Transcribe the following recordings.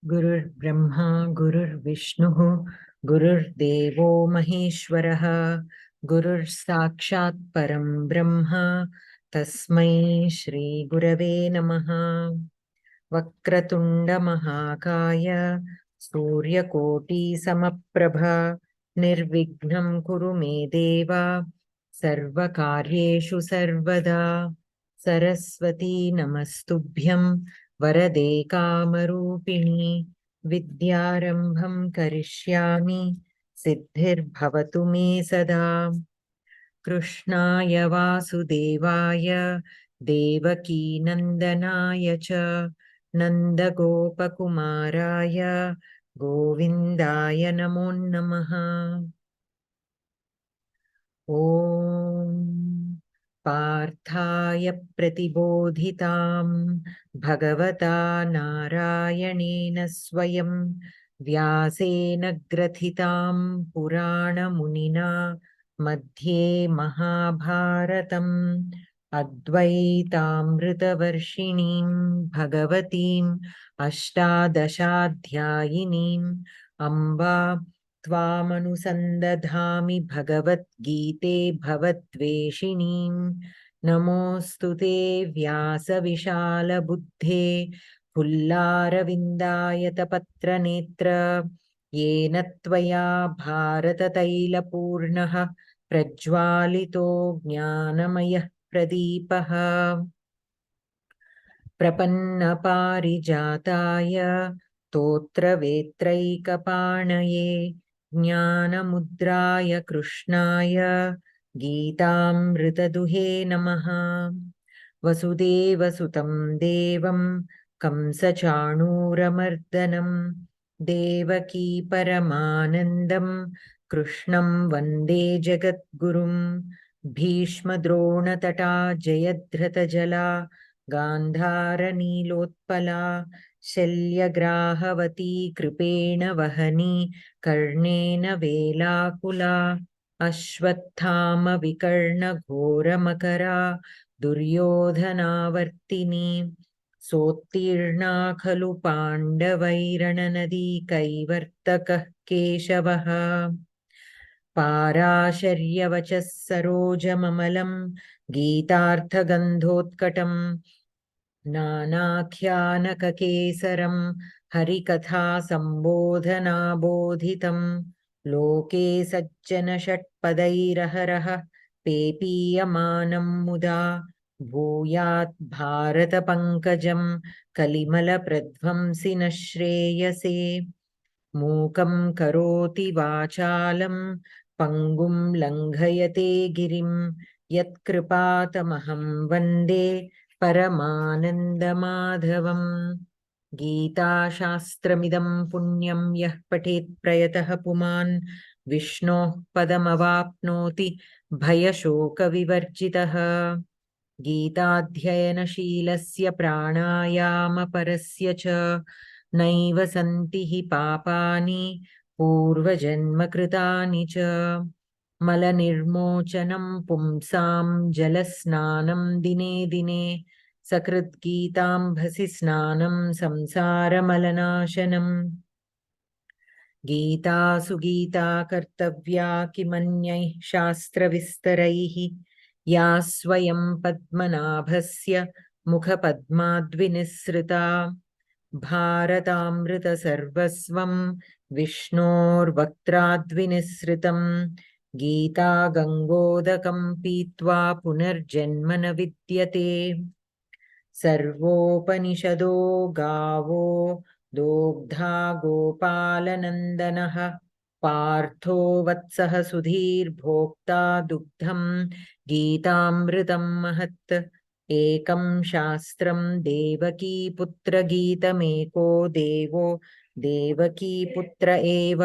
गुरुर्ब्रह्मा गुरुर्विष्णुः गुरुर्देवो महेश्वरः गुरुर्साक्षात् परं ब्रह्म तस्मै श्रीगुरवे नमः। वक्रतुण्डमहाकाय सूर्यकोटिसमप्रभ निर्विघ्नं कुरु मे देव सर्वकार्येषु सर्वदा। सरस्वती नमस्तुभ्यं वरदे कामरूपिणी विद्यारम्भं करिष्यामि सिद्धिर्भवतु मे सदा। कृष्णाय वासुदेवाय देवकीनन्दनाय च नन्दगोपकुमाराय गोविन्दाय नमो नमः। ॐ पार्थाय प्रतिबोधितां भगवता नारायणेन स्वयं व्यासेन ग्रथितां पुराणमुनिना मध्ये महाभारतम् अद्वैतामृतवर्षिणीं भगवतीम् अष्टादशाध्यायिनीम् अम्बा त्वामनुसन्दधामि भगवद्गीते भवद्वेषिणीं। नमोऽस्तु ते व्यासविशालबुद्धे फुल्लारविन्दायतपत्रनेत्र येन त्वया भारततैलपूर्णः प्रज्वालितो ज्ञानमयः प्रदीपः। प्रपन्नपारिजाताय स्तोत्रवेत्रैकपाणये ज्ञानमुद्राय कृष्णाय गीतामृतदुहे नमः। वसुदेवसुतं देवं कंसचाणूरमर्दनं देवकी परमानन्दं कृष्णं वन्दे जगद्गुरुं। भीष्मद्रोणतटा जयद्रथजला गान्धारनीलोत्पला शल्यग्राहवती कृपेण वहनी कर्णेन वेलाकुला अश्वत्थामविकर्णघोरमकरा दुर्योधनावर्तिनी सोत्तीर्णा खलु पाण्डवैरणनदी कैवर्तकः केशवः। पाराशर्यवचः सरोजममलं गीतार्थगन्धोत्कटम् नानाख्यानककेसरं हरिकथा सम्बोधनाबोधितं लोके सज्जनषट्पदैरहरः पेपीयमानं मुदा भूयात् भारतपङ्कजं कलिमलप्रध्वंसिनः श्रेयसे। मूकं करोति वाचालं पङ्गुं लङ्घयते गिरिं यत्कृपातमहं वन्दे परमानन्दमाधवम्। गीताशास्त्रमिदं पुण्यं यः पठेत् प्रयतः पुमान् विष्णोः पदमवाप्नोति भयशोकविवर्जितः। गीताध्ययनशीलस्य प्राणायामपरस्य च नैव सन्ति हि पापानि पूर्वजन्मकृतानि च। मलनिर्मोचनं पुंसां जलस्नानं दिने दिने सकृद्गीताम्भसि स्नानं संसारमलनाशनम्। गीतासु गीता कर्तव्या किमन्यैः शास्त्रविस्तरैः या स्वयं पद्मनाभस्य मुखपद्माद्विनिसृता। भारतामृतसर्वस्वं विष्णोर्वक्त्राद्विनिसृतं गीता गङ्गोदकं पीत्वा पुनर्जन्म न विद्यते। सर्वोपनिषदो गावो दोग्धा गोपालनन्दनः पार्थो वत्सः सुधीर्भोक्ता दुग्धं गीतामृतं महत्। एकं शास्त्रं देवकीपुत्रगीतमेको देवो देवकीपुत्र एव।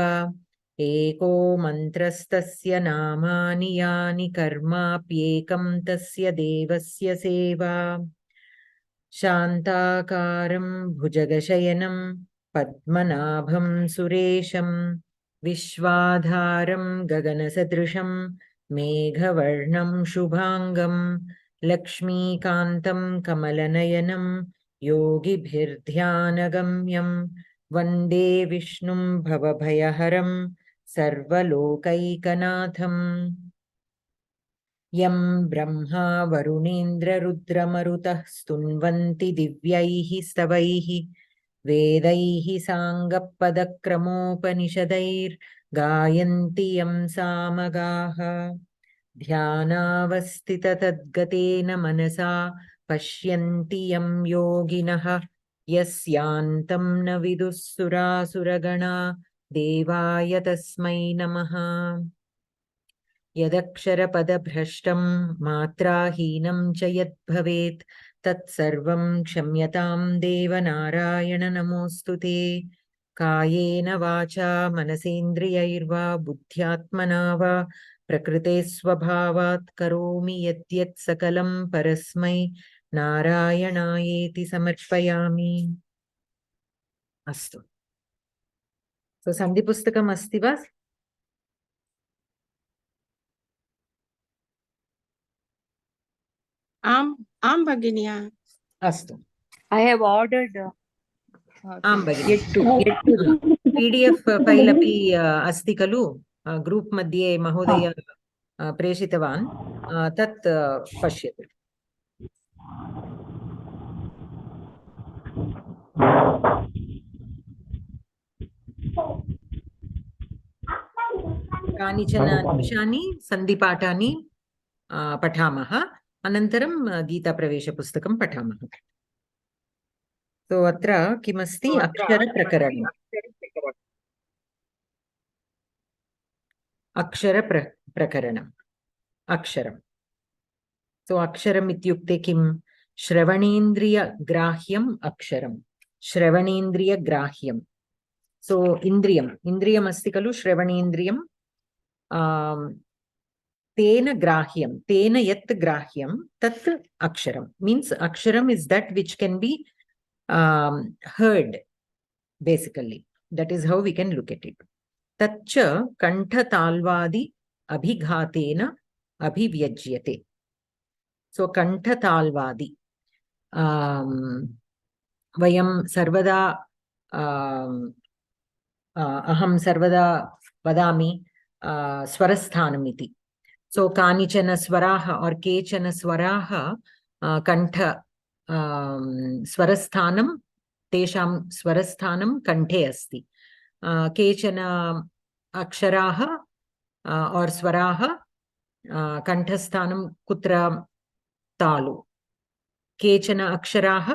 एको मन्त्रस्तस्य नामानि यानि कर्माप्येकं तस्य देवस्य सेवा। शान्ताकारं भुजगशयनं पद्मनाभं सुरेशं विश्वाधारं गगनसदृशं मेघवर्णं शुभाङ्गं लक्ष्मीकान्तं कमलनयनं योगिभिर्ध्यानगम्यं वन्दे विष्णुं भवभयहरं सर्वलोकैकनाथम् यं ब्रह्मा वरुणेन्द्ररुद्रमरुतः स्तुन्वन्ति दिव्यैः स्तवैः वेदैः साङ्गपदक्रमोपनिषदैर्गायन्ति यं सामगाः ध्यानावस्थिततद्गतेन मनसा पश्यन्ति यं योगिनः यस्यान्तं न विदुः सुरासुरगणा देवाय तस्मै नमः यदक्षरपदभ्रष्टं मात्राहीनं च यद्भवेत् तत्सर्वं क्षम्यतां देवनारायण नमोऽस्तु ते कायेन वाचा मनसेन्द्रियैर्वा बुद्ध्यात्मना वा प्रकृते स्वभावात् करोमि यद्यत् सकलं परस्मै नारायणायेति समर्पयामि अस्तु सो सन्धिपुस्तकम् अस्ति वा आम भगिनी अस्तु I have ordered आं भगिनि PDF फैल् अपि अस्ति खलु ग्रुप् मध्ये महोदय प्रेषितवान् तत् पश्यतु कानिचन निमिषानि सन्धिपाठानि पठामः अनन्तरं गीताप्रवेशपुस्तकं पठामः सो अत्र किमस्ति अक्षरप्रकरणम् अक्षरप्रकरणम् अक्षरम् सो अक्षरम् इत्युक्ते किं श्रवणेन्द्रियग्राह्यम् अक्षरम् श्रवणेन्द्रियग्राह्यम् सो इन्द्रियम् अस्ति खलु श्रवणेन्द्रियं तेन ग्राह्यं तेन यत् ग्राह्यं तत् अक्षरं मीन्स् अक्षरम् is that which can be heard basically that is how we can look at it तच्च कण्ठताल्वादि अभिघातेन अभिव्यज्यते सो कण्ठताल्वादि वयं सर्वदा अहं सर्वदा वदामि स्वरस्थानम् इति सो कानिचन स्वराः और केचन स्वराः कण्ठ स्वरस्थानं तेषां स्वरस्थानं कण्ठे अस्ति केचन अक्षराः और स्वराः कण्ठस्थानं कुत्र तालु केचन अक्षराः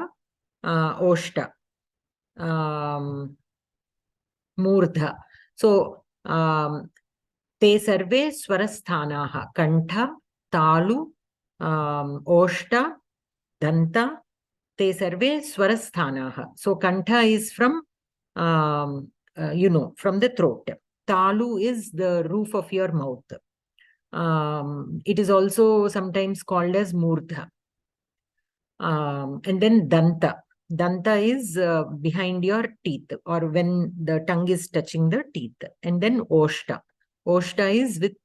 ओष्ठ मूर्ध सो ते सर्वे स्वरस्थानाः कण्ठ तालु ओष्ठ दन्त ते सर्वे स्वरस्थानाः सो कण्ठ is from from the throat talu is the roof of your mouth it is also sometimes called as murdha and then danta is behind your teeth or when the tongue is touching the teeth and then oshta is with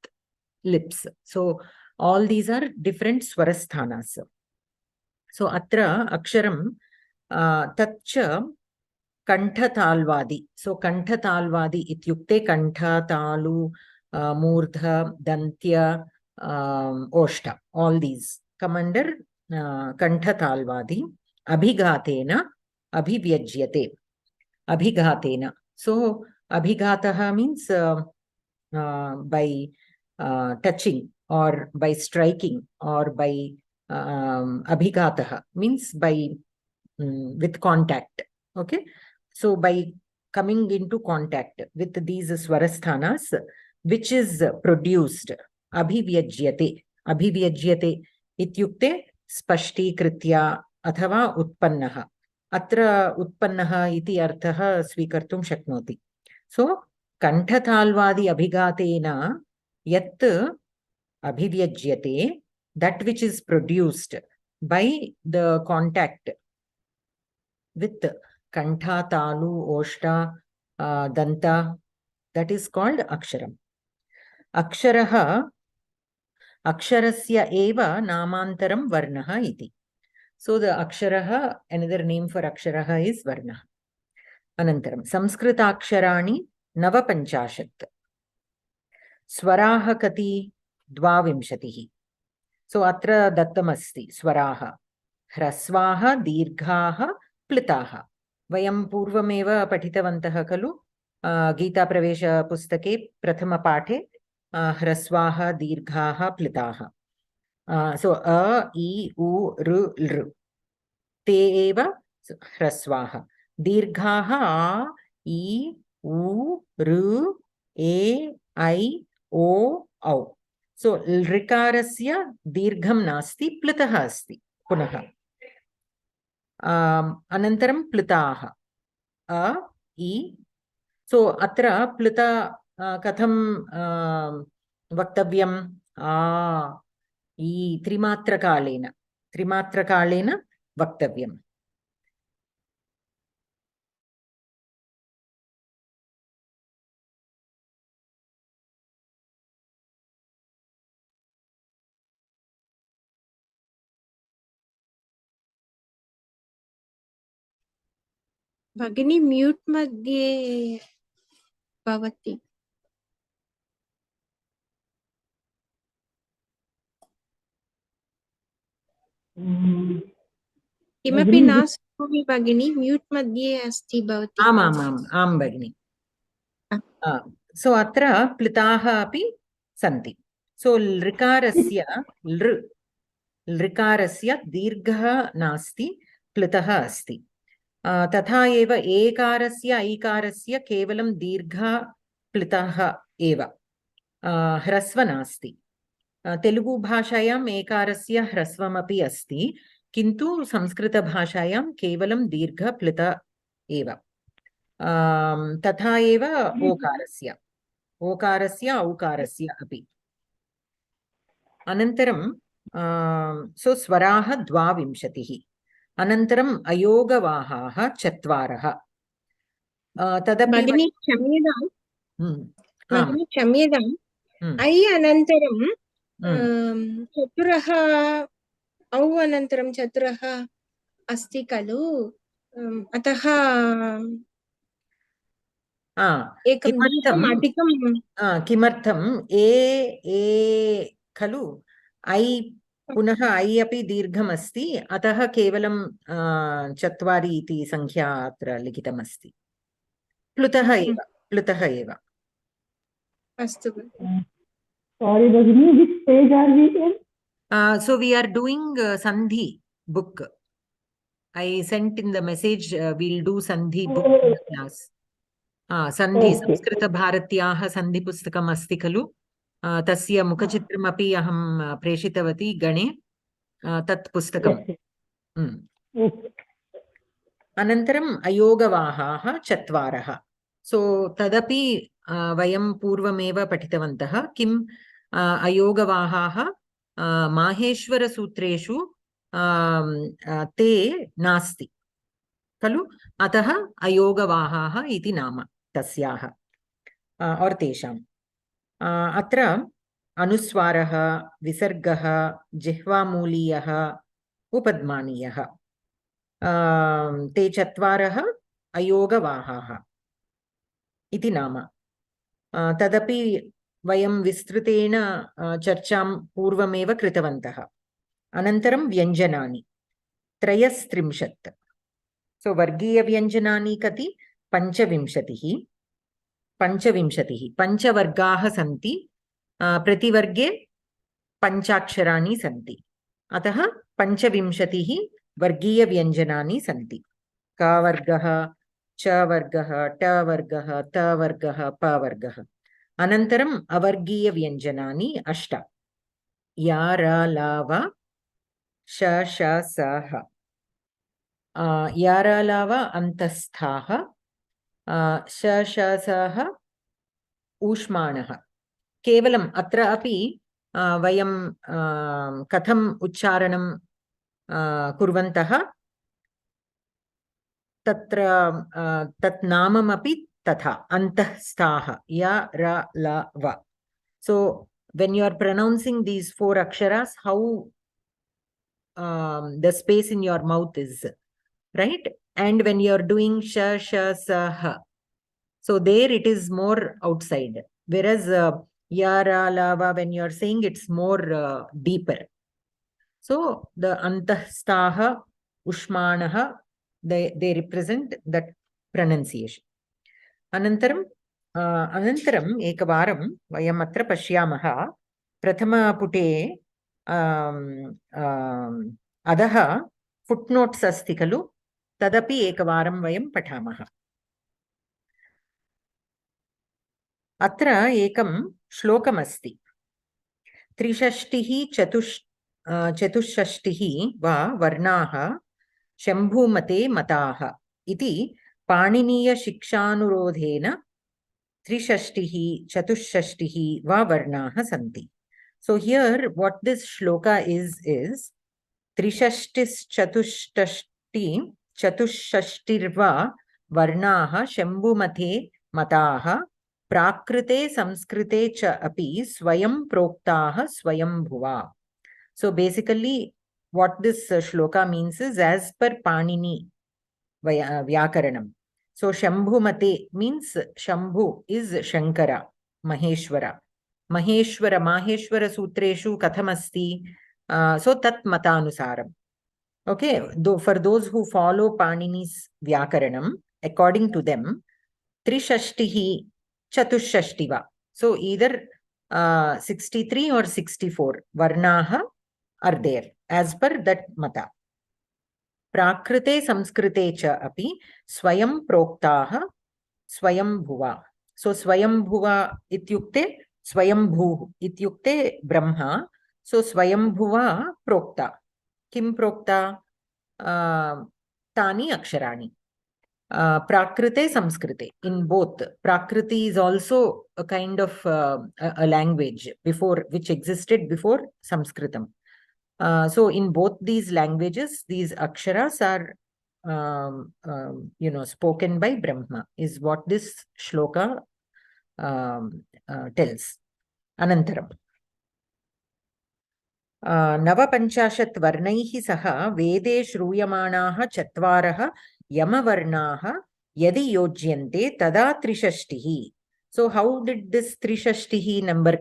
lips so all these are different swarasthanas so atra aksharam tatcha कण्ठताल्वादि सो कण्ठताल्वादि इत्युक्ते कण्ठ तालु मूर्ध दन्त्य ओष्ठ all these come under कण्ठताल्वादि अभिघातेन अभिव्यज्यते अभिघातेन so अभिघातः means by touching or by striking or by abhigatah means by with contact okay so by coming into contact with these swarasthanas which is produced abhivyajyate ityukte spashtikritya athava utpannah atra utpannah iti arthah swikartum shaknoti so कण्ठताल्वादि अभिघातेन यत् अभिव्यज्यते that which is produced by the contact with kantha talu oshta danta that is called aksharam aksharaha aksharasya eva namantaram varnah iti so the aksharaha another name for aksharaha is varna अनन्तरं संस्कृताक्षराणि 49 स्वराः कति 22 सो अत्र दत्तमस्ति स्वराः ह्रस्वाः दीर्घाः प्लुताः वयं पूर्वमेव पठितवन्तः खलु गीताप्रवेशपुस्तके प्रथमपाठे ह्रस्वाः दीर्घाः प्लुताः सो अ इ उ ऋ लृ ते एव ह्रस्वाः दीर्घाः आ इ उ ऋ ए ऐ ओ औ सो ऋकारस्य दीर्घं नास्ति प्लुतः अस्ति पुनः अनन्तरं प्लुताः अ इ सो अत्र प्लुता कथं वक्तव्यम् आ इ त्रिमात्रकालेन वक्तव्यम् भगिनी म्यूट मध्ये भवति किमपि न शृणोमि भगिनी म्यूट मध्ये अस्ति भवति आम् भगिनी सो अत्र प्लुताः अपि सन्ति सो लृकारस्य दीर्घः नास्ति प्लुतः अस्ति तथा एव एकारस्य ऐकारस्य केवलं दीर्घः प्लुतः एव ह्रस्व नास्ति तेलुगु भाषायाम् एकारस्य ह्रस्वमपि अस्ति किन्तु संस्कृतभाषायां केवलं दीर्घ प्लुत एव तथा एव ओकारस्य औकारस्य अपि अनन्तरं सो स्वराः 22 अनन्तरम् अयोगवाहाः 4 तदपि भगिनी क्षम्यताम् ऐ अनन्तरं चतुरः औ अनन्तरं चतुरः अस्ति खलु अतः किमर्थम् ए खलु ऐ पुनः ऐ अपि दीर्घमस्ति अतः केवलं 4 इति संख्या अत्र लिखितमस्ति प्लुतः एव अस्तु Sorry, Bhagini, which page are we in? So we are doing Sandhi book. I sent in the message, we'll do Sandhi book in the class. Sandhi, Samskritha Bharatyah Sandhi pustakam asti khalu. Tasya mukhachitramapि aham preshitavati gane. Tat pustakam. Anantaram ayogavahaः 4. So tadapi vayam purvameva patitavantah kim अयोगवाहाः माहेश्वरसूत्रेषु ते नास्ति खलु अतः अयोगवाहाः इति नाम तस्याः और तेषाम् अत्र अनुस्वारः विसर्गः जिह्वामूलीयः उपद्मानीयः ते 4 अयोगवाहाः इति नाम तदपि वयं विस्तृतेन चर्चां पूर्वमेव कृतवन्तः अनन्तरं व्यञ्जनानि 33 सो वर्गीयव्यञ्जनानि कति 25 पञ्चवर्गाः सन्ति प्रतिवर्गे 5 अक्षराणि सन्ति अतः 25 वर्गीयव्यञ्जनानि सन्ति क वर्गः च वर्गः ट वर्गः त वर्गः प वर्गः अनन्तरम् अवर्गीयव्यञ्जनानि 8 या र ला व श श स ह या र ला व अन्तस्थाः श श स ह ऊष्माणः केवलम् अत्र अपि वयं कथम् उच्चारणं कुर्वन्तः तत्र तत् नाममपि तथा अन्तःस्थाः या र ल व so when you are pronouncing these 4 aksharas how the space in your mouth is right and when you're doing sha, sha, sa, ha. So there it is more outside. Whereas yara, lava, when you're saying it's more deeper. So the antahstaha, ushmanaha, they represent that pronunciation. Anantaram ekavaram vayam atra pashyamaha prathama-pute adaha footnotes asti khalu tadapi ekavaram vayam pathamaha. अत्र एकं श्लोकमस्ति. त्रिषष्टिः चतुष्षष्टिः वा वर्णाः शम्भुमते मताः इति पाणिनीयशिक्षानुरोधेन त्रिषष्टिः चतुष्षष्टिः वा वर्णाः सन्ति. So here what this shloka is त्रिषष्टिश्चतुष्षष्टि चतुष्षष्टिर्वा वर्णाः शम्भुमते मताः प्राकृते संस्कृते च अपि स्वयं प्रोक्ताः स्वयंभुवा. So basically what this shloka means is as per Panini Vyakaranam. So Shambhumate means Shambhu is Shankara, Maheshwara. Maheshwara Sutreshu Kathamasti. So Tat Matanusaram. Okay, though for those who follow Panini's Vyakaranam, according to them, Trishashtihi Chatushashtiva. So either 63 or 64 Varnaha are there as per that mata. Prakrite samskrite cha api swayam proktaha swayambhuva. So swayambhuva ityukte swayambhu ityukte brahma. So swayambhuva prokta. Kim prokta? Tani aksharani. Prakrite samskrite. In both, Prakriti is also a kind of a language before which existed before Samskritam. So in both these languages, these aksharas are spoken by Brahma, is what this shloka tells. Anantaram. नवपञ्चाशत् वर्णैः सह वेदे श्रूयमाणाः चत्वारः यमवर्णाः यदि योज्यन्ते तदा त्रिषष्टिः. So how did this त्रिषष्टिः number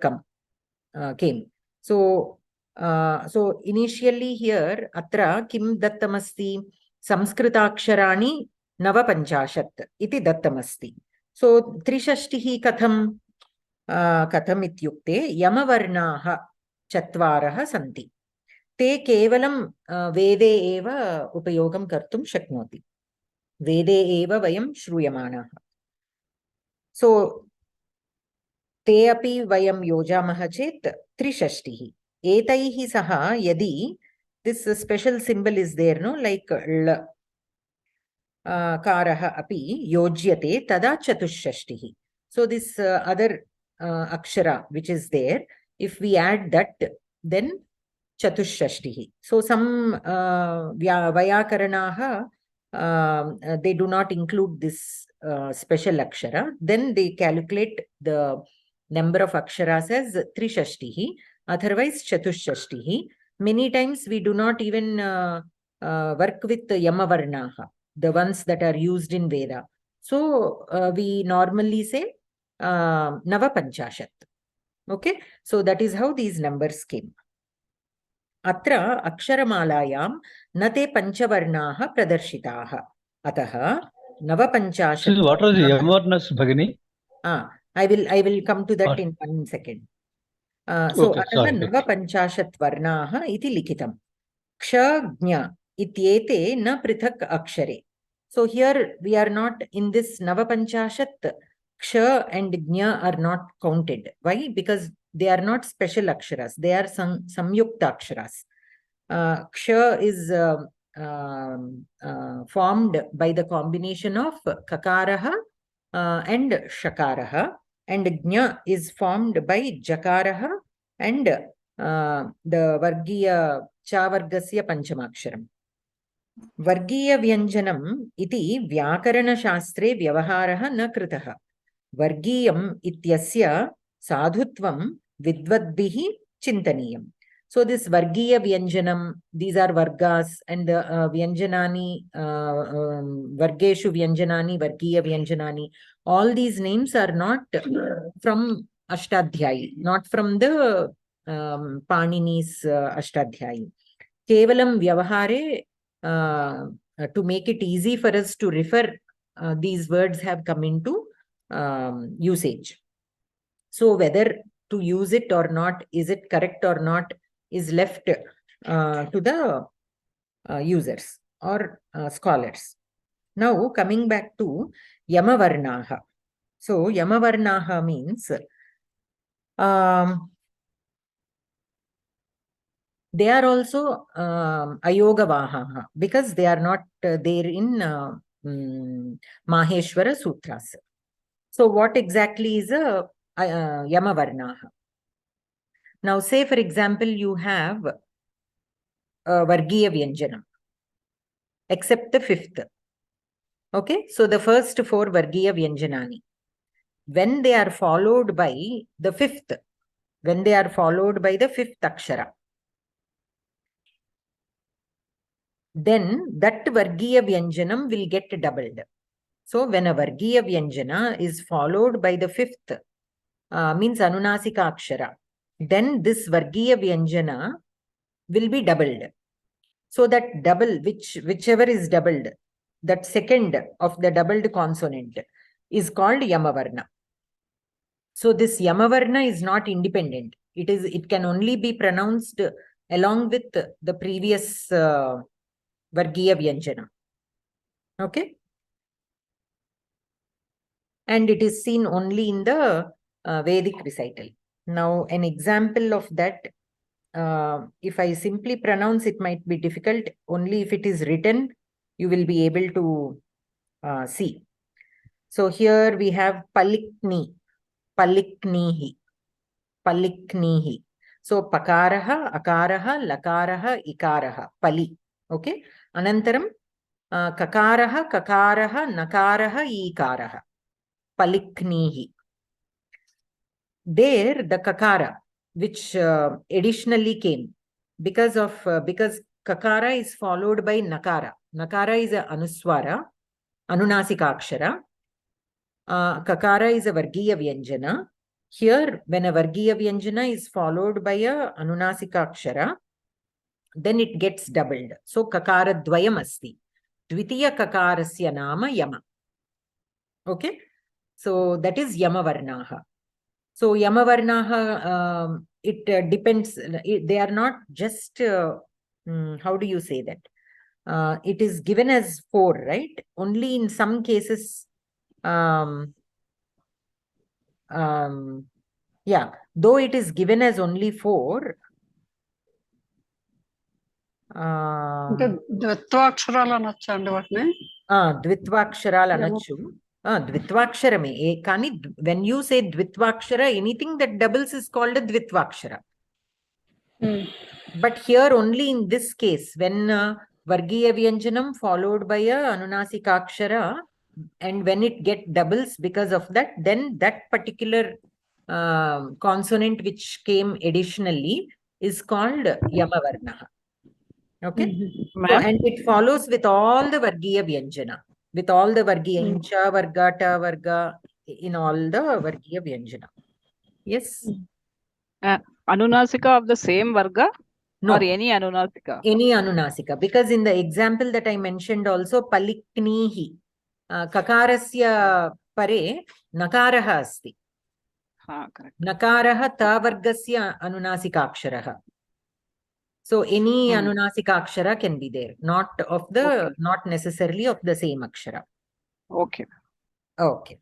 came? So initially here atra kim dattamasti samskritaksharaणि नवपञ्चाशत् इति दत्तमस्ति. So त्रिषष्टिः कथं इत्युक्ते यमवर्णाः चत्वारः सन्ति. ते केवलं वेदे एव उपयोगं कर्तुं शक्नोति. वेदे एव वयं श्रूयमाणाः. So ते अपि वयं योजामः चेत् त्रिषष्टिः. एतैः सह यदि this special symbol is there, no, like l कारः अपि योज्यते तदा चतुष्षष्टिः. So this other akshara which is there, if we add that, then chatushashtihi. So some Vyakaranaha, they do not include this special akshara. Then they calculate the number of aksharas as trishashtihi, otherwise chatushashtihi. Many times we do not even work with yamavarnaha, the ones that are used in Veda. So we normally say navapanchashat. Okay, so that is how these numbers came. Atra aksharamalayam nate panchavarnaha pradarshitaha. Ataha navapanchashat. So what are the yamarnas, Bhagini? I will come to that in 1 second. So ataha navapanchashat varnaha iti likitam. Ksha gnya ityete na prithak akshare. So here we are not in this navapanchashat. Ksha and Gnya are not counted. Why? Because they are not special aksharas. They are samyukta aksharas. Ksha is formed by the combination of kakaraha and shakaraha, and Gnya is formed by jakaraha and the vargiya chavargasya panchamaksharam. Vargiya vyanjanam iti vyakarana shastre vyavaharaha na kritaha. Vargiyam ityasya sadhutvam vidvadbihi chintaniyam. So this Vargiya Vyanjanam, these are Vargas, and the Vyanjanani, Vargeshu Vyanjanani, Vargiya Vyanjanani, all these names are not from Ashtadhyayi, not from the Panini's Ashtadhyayi. Kevalam Vyavahare, to make it easy for us to refer, these words have come into usage. So whether to use it or not, is it correct or not, is left to the users or scholars. Now coming back to Yamavarnaha. So Yamavarnaha means they are also Ayogavaha because they are not there in Maheshwara Sutras. So what exactly is a Yamavarnaha? Now say for example you have Vargiya Vyanjanam except the fifth. Okay, so the first four Vargiya Vyanjanani, when they are followed by the fifth, when they are followed by the fifth Akshara, then that Vargiya Vyanjanam will get doubled. So when a Vargiya Vyanjana is followed by the fifth, means Anunasika Akshara, then this Vargiya Vyanjana will be doubled. So that double, whichever is doubled, that second of the doubled consonant is called Yamavarna. So this Yamavarna is not independent. It can only be pronounced along with the previous Vargiya Vyanjana. Okay? And it is seen only in the Vedic recital. Now, an example of that, if I simply pronounce, it might be difficult. Only if it is written, you will be able to see. So here we have Palikni, Paliknihi, Paliknihi. So Pakaraha, Akaraha, Lakaraha, Ikaraha, Pali. Okay. Anantaram, Kakaraha, Kakaraha, Nakaraha, Ikaraha, Paliknihi. There, the Kakara, which additionally came because Kakara is followed by Nakara. Nakara is a Anuswara, Anunasika Akshara. Kakara is a Vargiya Vyanjana. Here, when a Vargiya Vyanjana is followed by a Anunasika Akshara, then it gets doubled. So, Kakara Dvayam Asti. Dvitiya Kakarasya Nama Yama. Okay? So, that is Yamavarnaha. So, Yamavarnaha, it depends. They are not just, how do you say that? It is given as 4, right? Only in some cases, yeah, though it is given as only 4. ద్విత్వాక్షరాలు అనొచ్చా అండి వాటిని? Dvitvaksharalu anachu. Dvitvaksharame. Kani, when you say Dvitvakshara, anything that doubles is called a Dvitvakshara. But here only in this case, when Vargiya Vyanjanam followed by a Anunasika Akshara, and when it get doubles because of that, then that particular consonant which came additionally is called Yamavarnaha. Okay? So, and it follows with all the Vargiya Vyanjana, with all the Vargiya, Incha, Varga, Ta, Varga, in all the Vargiya Vyanjana. Yes? Anunasika of the same Varga? No. Or any Anunasika? Any Anunasika. Because in the example that I mentioned also, Paliknihi, Kakarasya pare, Nakaraha asti. Correct. Nakaraha Ta Vargasya Anunasika Aksharaha. So any Anunasika Akshara can be there, not necessarily of the same Akshara. Okay. Okay.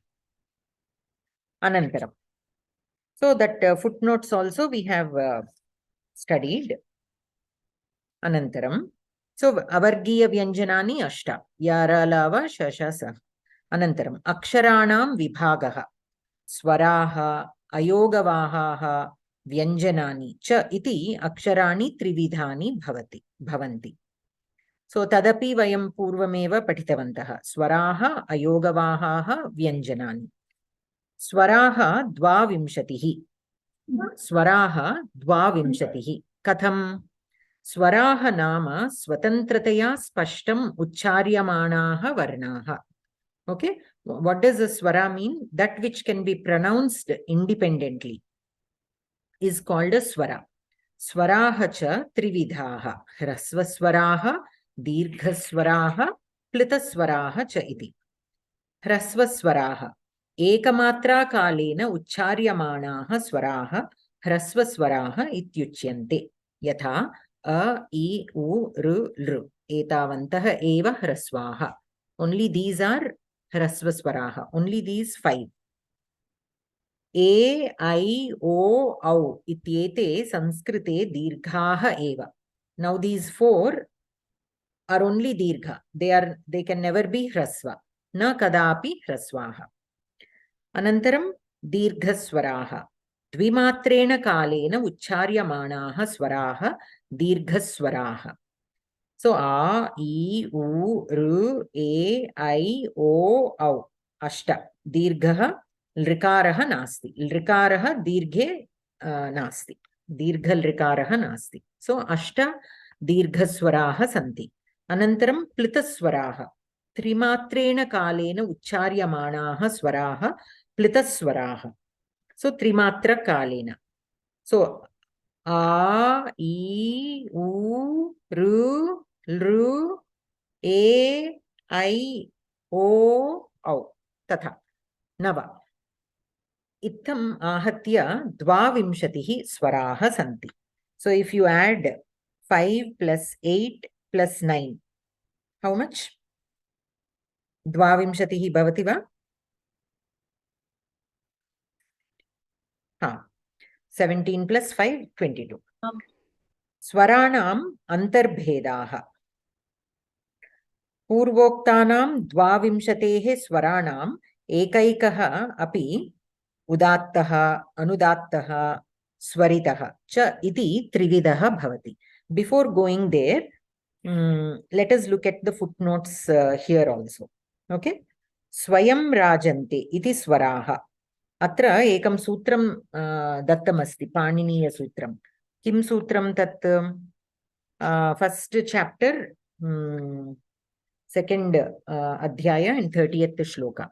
Anantaram. So that footnotes also we have studied. Anantaram. So Avargiya Vyanjanani Ashta. Yara Lava Shashasa. Anantaram. Aksharanam Vibhagaha. Swaraha. Ayogavahaha. Vyanjanani cha iti aksharani trividhani bhavanti. So tadapi vayam purvameva patitavantaha. Swaraha ayogavahaha vyanjanani. Swaraha dvavimshatihi. Swaraha dvavimshatihi. Katham Swaraha nama Swatantrataya Spashtam Uchcharyamanaha Varnaha. Okay, what does a swara mean? That which can be pronounced independently is called a swara. Swaraha cha trividhaha. Hrasvaswaraha, dirghaswaraha, plitaswaraha cha iti. Hrasvaswaraha. Ekamatra kalena uchcharyamanaha swaraha hrasvaswaraha ityuchyante. Yatha a, I, U, R, L. Etavantaha eva hrasvaha. Only these are hrasvaswaraha. Only these 5. A, I, O, Au ityete Sanskrite dirghaha eva. Now these 4 are only dirgha. They can never be hrasva. Na kadapi hrasvaha. Anantaram dirghaswaraha. Dvimatrena kalena uchcharyamanaha swaraha dirghaswaraha. So A, I, U, R, A, I, O, Au. Ashta. Dirghaha. Lrikaraha nasti. Lrikaraha dirghe nasti. Dirgha lrikaraha nasti. So ashta dirghaswaraha santi. Anantaram plitaswaraha. Trimatrena kalena uchcharyamanaha swaraha plitaswaraha. So trimatra kalena. So A, I, U, R, L, A, I, O, Au. Tatha. Nava. Ittam ahatya dvavimshatihi swaraha santi. So if you add 5 plus 8 plus 9, how much? Dvavimshatihi bhavati va? 17 plus 5, 22. Swaranam antarbhedaha. Purvoktanam dvavimshatehe swaranam ekaikaha api udattaha, anudattaha, swaritaha cha iti trividaha bhavati. Before going there, let us look at the footnotes here also. Okay. Swayam rajante iti swaraha. Atra ekam sutram dattamasti, Paniniya sutram. Kim sutram tat? First chapter, second adhyaya and 30th shloka.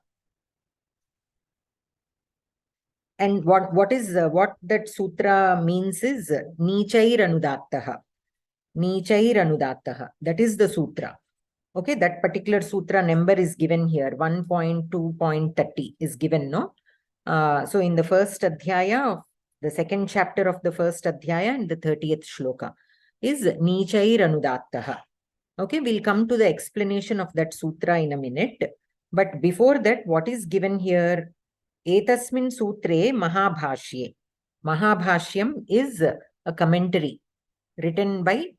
And what that sutra means is Nichair Anudattaha. Nichair Anudattaha. That is the sutra. Okay, that particular sutra number is given here. 1.2.30 is given, no? So in the first adhyaya of the second chapter of the first adhyaya and the 30th shloka is Nichair Anudattaha. Okay, we'll come to the explanation of that sutra in a minute. But before that, what is given here? Etasmin sutre Mahabhashye. Mahabhashyam is a commentary written by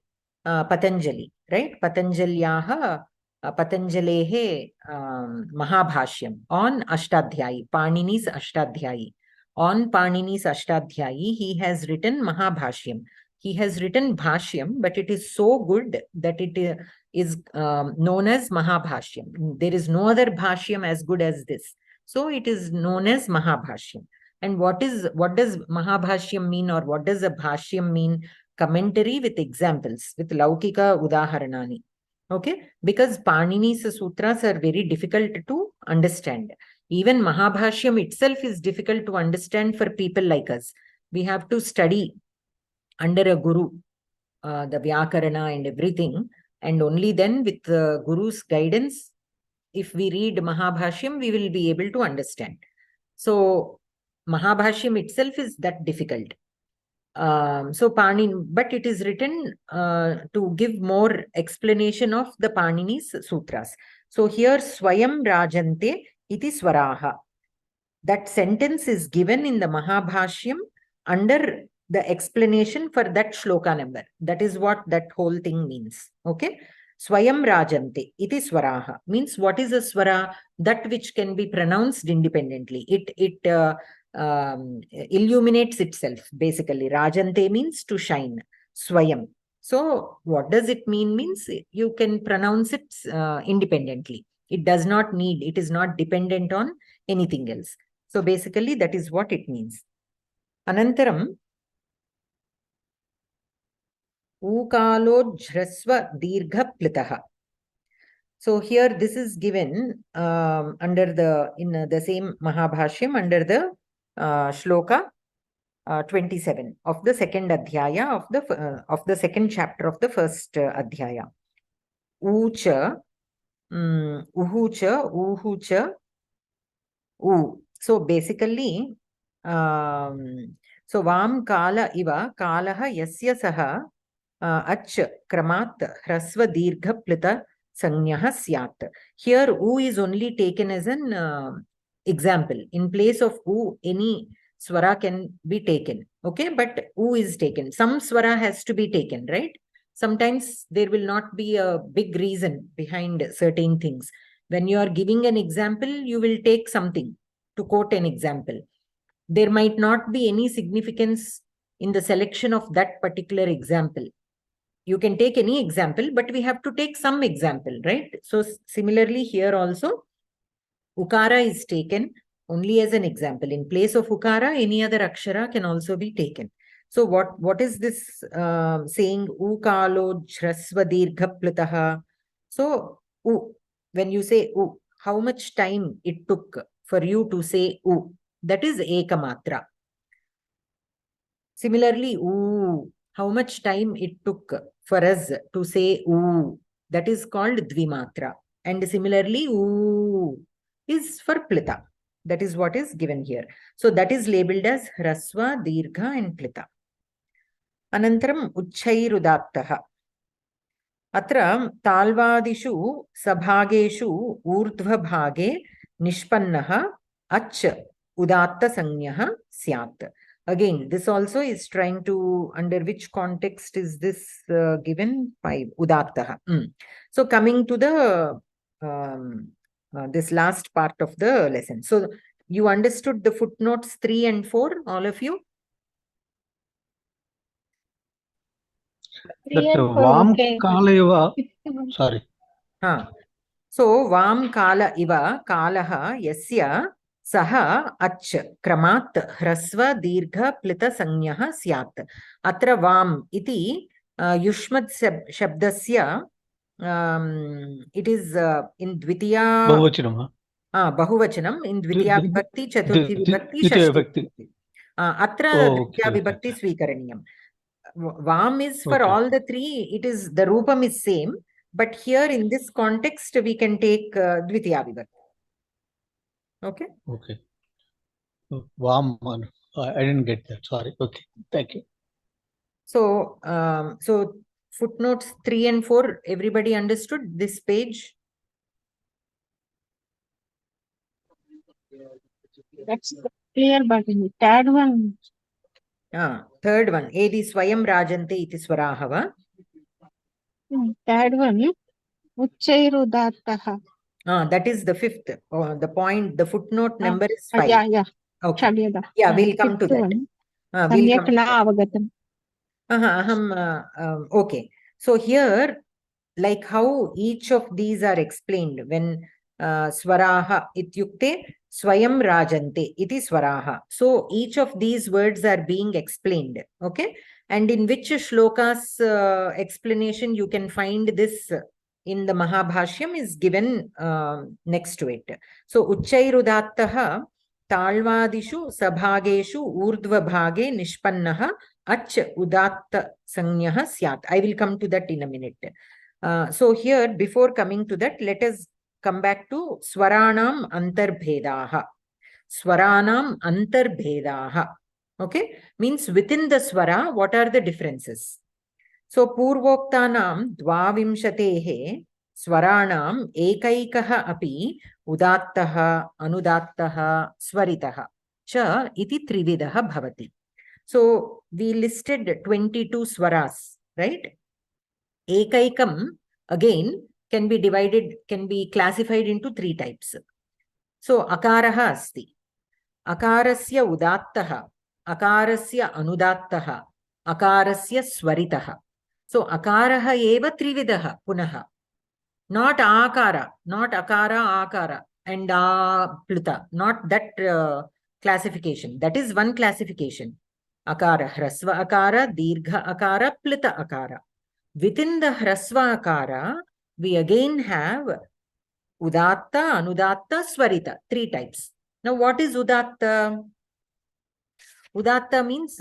Patanjali, right? Patanjalehe Mahabhashyam on Ashtadhyayi, Panini's Ashtadhyayi. On Panini's Ashtadhyayi, he has written Mahabhashyam. He has written Bhashyam, but it is so good that it is known as Mahabhashyam. There is no other Bhashyam as good as this. So it is known as Mahabhashyam. And what does Mahabhashyam mean, or what does a Bhashyam mean? Commentary with examples, with Laukika Udaharanani. Okay, because Panini's sutras are very difficult to understand. Even Mahabhashyam itself is difficult to understand for people like us. We have to study under a guru, the Vyakarana and everything, and only then with the guru's guidance, if we read Mahabhashyam, we will be able to understand. So Mahabhashyam itself is that difficult. So Panini, but it is written to give more explanation of the Panini's sutras. So here Swayam Rajante iti swaraha. That sentence is given in the Mahabhashyam under the explanation for that shloka number. That is what that whole thing means. Okay. Swayam Rajante iti swaraha means what is a swara? That which can be pronounced independently. It illuminates itself, basically. Rajante means to shine. Swayam. So what does it mean? Means you can pronounce it independently. It does not need, it is not dependent on anything else. So basically that is what it means. Anantaram, Ukalojhrasva dirgha plitaha. So here this is given under the in the same Mahabhashyam under the shloka 27 of the second adhyaya of the second chapter of the first adhyaya. Ucha, uhucha, uhucha, u. So basically, so vam kala iva kalaha yasya saha ach kramat hrasva dirgha plita sanyaha syat. Here u is only taken as an example. In place of u, any swara can be taken. Okay, but u is taken. Some swara has to be taken, right? Sometimes there will not be a big reason behind certain things. When you are giving an example, you will take something to quote an example. There might not be any significance in the selection of that particular example. You can take any example, but we have to take some example, right? So similarly here also, ukara is taken only as an example. In place of ukara, any other akshara can also be taken. So what is this saying? Ukalo jhrasva dirgha plitaha. So when you say u, how much time it took for you to say u? That is ekamatra. Similarly, how much time it took for us to say u? That is called dvimatra. And similarly, u is for plita. That is what is given here. So that is labeled as hrasva, dirgha and plita. Anantaram uchchairudattaha. Atra talvadishu sabhageshu urdhva bhage nishpannaha ach udatta sanyaha syat. Again, this also is trying to, under which context is this given? 5, udattaha. So coming to the this last part of the lesson. So you understood the footnotes 3 and 4, all of you? That vam kala iva, sorry. So vam kala iva kalaha yasya saha ach kramat hrasva dirgha plita sanyaha syat. Atra vam iti yushmad shabdasya, it is in dvitiya Bahuvachanam. Bahuvachanam in dvitiya vibhakti, chaturthi vibhakti, shashti vibhakti. Atra dvitiya vibhakti swikaraniyam. Vam is for all the three. It is the rupam is same, but here in this context we can take dvitiya vibhakti. Okay. Okay. Vam. I didn't get that. Sorry. Okay. Thank you. So so footnotes 3 and 4. Everybody understood this page? That's clear, but in the third one. Third one. Edi swayam rajante iti swaraha va? Third one. Uchchairudattaha. That is the 5th. The point, the footnote number is 5. Yeah. Okay. Shalyada. Yeah, we'll come to that. We'll come to that. Okay. So here, like how each of these are explained when swaraha ityukte swayam rajante iti swaraha. So each of these words are being explained. Okay. And in which shlokas explanation you can find this in the Mahabhashyam is given next to it. So uchchairudattaha talvadishu sabhageshu urdhva bhage nishpannaha ach udatta sanyaha syat. I will come to that in a minute. So here, before coming to that, let us come back to swaranam antarbhedaha. Swaranam antarbhedaha. Okay, means within the swara, what are the differences? So purvoktanam dvavimshatehe swaranam ekaikaha api udattaha anudattaha swaritaha cha iti trividaha bhavati. So we listed 22 swaras, right? Ekaikam again can be divided, can be classified into 3 types. So akaraha asti. Akarasya udattaha, akarasya anudattaha, akarasya swaritaha. So akaraha eva trividaha punaha. Not akara, not akara, akara and pluta. Not that classification. That is one classification. Akara, hrasva akara, dirgha akara, plita akara. Within the Hrasva Akara, we again have Udatta, Anudatta, Swarita, 3 types. Now, what is Udatta? Udatta means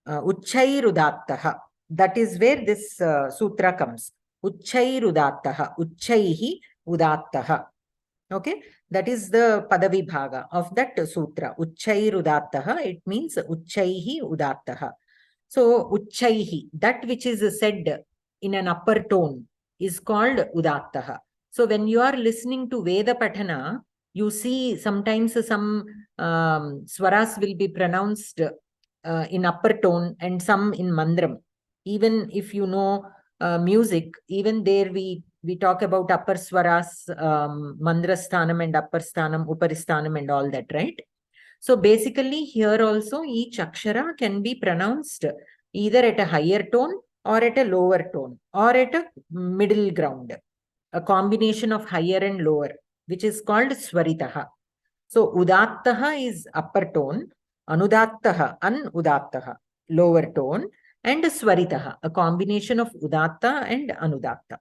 Uchchairudattaha. That is where this sutra comes. Uchchairudattaha. Uchchaihi Udattaha. Okay, that is the Padavibhaga of that sutra. Uchchairudattaha. It means Uchchaihi Udattaha. So, Uchchaihi, that which is said in an upper tone, is called Udattaha. So, when you are listening to Veda Patana, you see sometimes some swaras will be pronounced in upper tone and some in mandram. Even if you know music, even there we talk about upper swaras, mandrasthanam and upper sthanam, uparisthanam and all that, right? So basically here also each akshara can be pronounced either at a higher tone or at a lower tone or at a middle ground, a combination of higher and lower, which is called Swaritaha. So Udattaha is upper tone, Anudattaha, Anudattaha, lower tone, and Swaritaha, a combination of Udatta and Anudatta.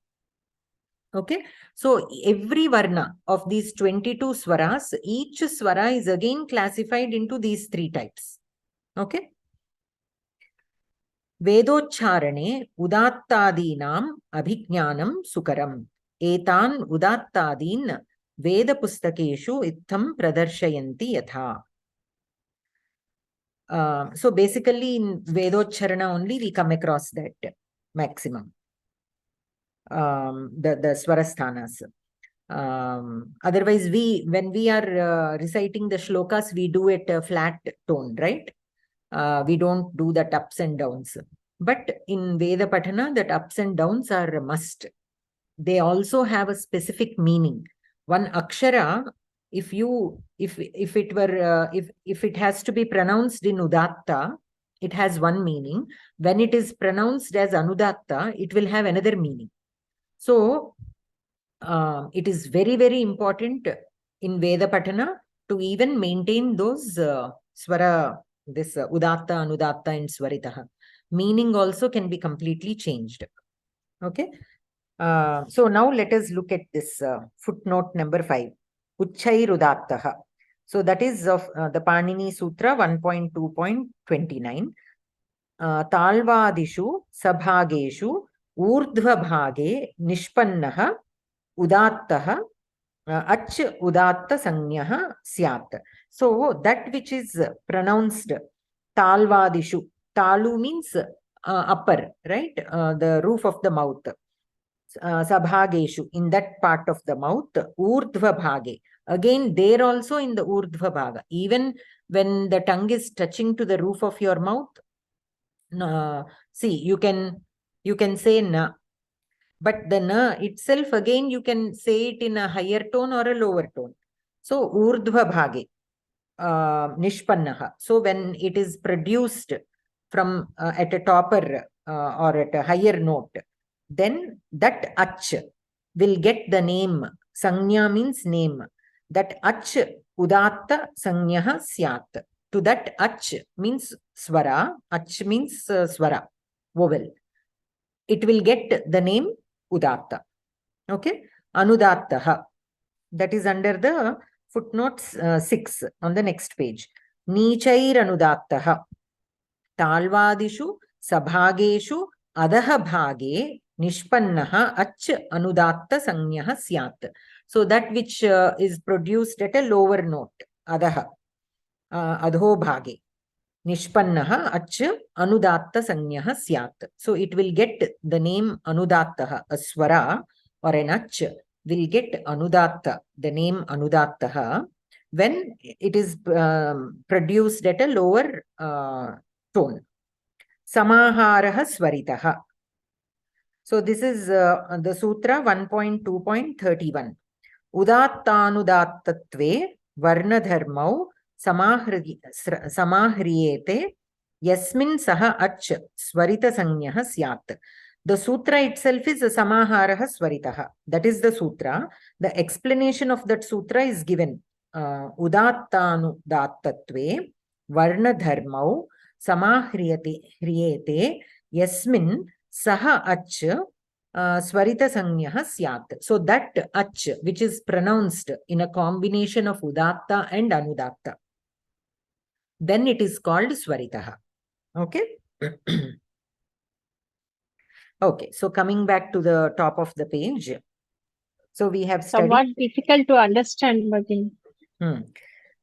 Okay, so every varna of these 22 swaras, each swara is again classified into these 3 types. Okay. Vedocharane udattadinam abhijnanam sukaram. Etan udattadin Veda pustakeshu ittham pradarshayanti yatha. So basically in Vedocharana only we come across that maximum. The Swarasthanas. Otherwise, when we are reciting the shlokas, we do it a flat tone, right? We don't do that ups and downs. But in Veda Patana, that ups and downs are a must. They also have a specific meaning. One akshara, if it has to be pronounced in Udatta, it has one meaning. When it is pronounced as Anudatta, it will have another meaning. So it is very, very important in Veda Patana to even maintain those swara, this Udatta, Anudatta and Swaritaha. Meaning also can be completely changed. Okay. So now let us look at this footnote number 5. Uchchairudattaha. So that is of the Panini Sutra 1.2.29. Talvadishu sabhageshu urdhva bhage nishpannaha udattaha ach udatta sanyaha syat. So that which is pronounced talvadishu. Talu means upper, right? The roof of the mouth. Sabhageshu, in that part of the mouth, urdhva bhage. Again, there also in the urdhva bhaga. Even when the tongue is touching to the roof of your mouth, see, you can say na. But the na itself, again, you can say it in a higher tone or a lower tone. So, urdhva bhage, nishpannaha. So, when it is produced from at a topper or at a higher note, then that ach will get the name. Sanya means name. That ach udatta sanyaha syat. To that ach means swara. Ach means swara, vowel. It will get the name udatta. Okay. Anudattaha. That is under the footnote 6 on the next page. Nichair anudattaha. Talvadishu sabhageshu adaha bhage nishpannaha ach anudatta sanyaha syat. So that which is produced at a lower note, adaha, adho bhage, nishpannaha ach anudatta sanyaha syat. So it will get the name anudattaha, a swara or an ach will get anudatta, the name anudattaha, when it is produced at a lower tone. Samaharaha swaritaha. So this is the Sutra 1.2.31. Udattanudattatve varnadharmau samahriyete yasmin saha ach swarita sanyaha syat. The Sutra itself is a samaharaha swaritaha. That is the Sutra. The explanation of that Sutra is given. Udattanudattatve varnadharmau samahriyete Yasmin saha ach swarita sanyah syat. So that ach, which is pronounced in a combination of udatta and anudatta, then it is called swaritaha. Okay. Okay, so coming back to the top of the page. So we have studied. Somewhat difficult to understand, Bhagini.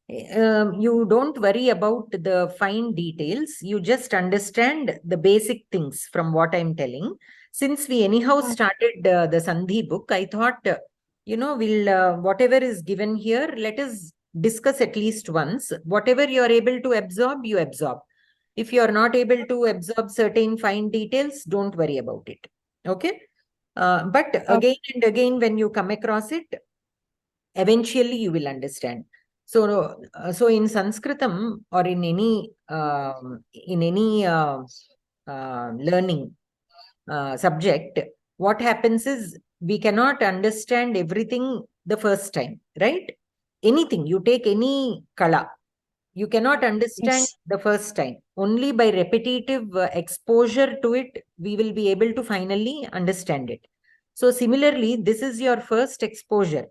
You don't worry about the fine details. You just understand the basic things from what I'm telling. Since we anyhow started the Sandhi book, I thought, we'll, whatever is given here, let us discuss at least once. Whatever you are able to absorb, you absorb. If you are not able to absorb certain fine details, don't worry about it. Okay? But again and again, when you come across it, eventually you will understand. So, so in Sanskritam or in any learning subject, what happens is we cannot understand everything the first time, right? Anything, you take any kala, you cannot understand the first time. Only by repetitive exposure to it, we will be able to finally understand it. So similarly, this is your first exposure.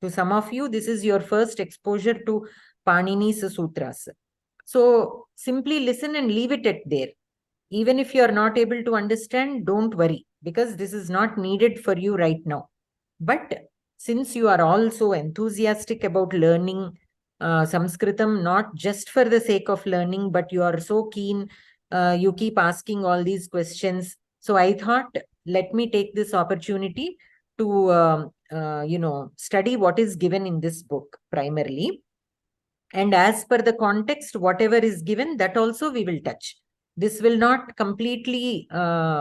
To some of you, this is your first exposure to Panini's sutras. So simply listen and leave it at there. Even if you are not able to understand, don't worry, because this is not needed for you right now. But since you are also enthusiastic about learning Samskritam, not just for the sake of learning, but you are so keen, you keep asking all these questions. So I thought, let me take this opportunity to, study what is given in this book primarily. And as per the context, whatever is given, that also we will touch. This will not completely, refer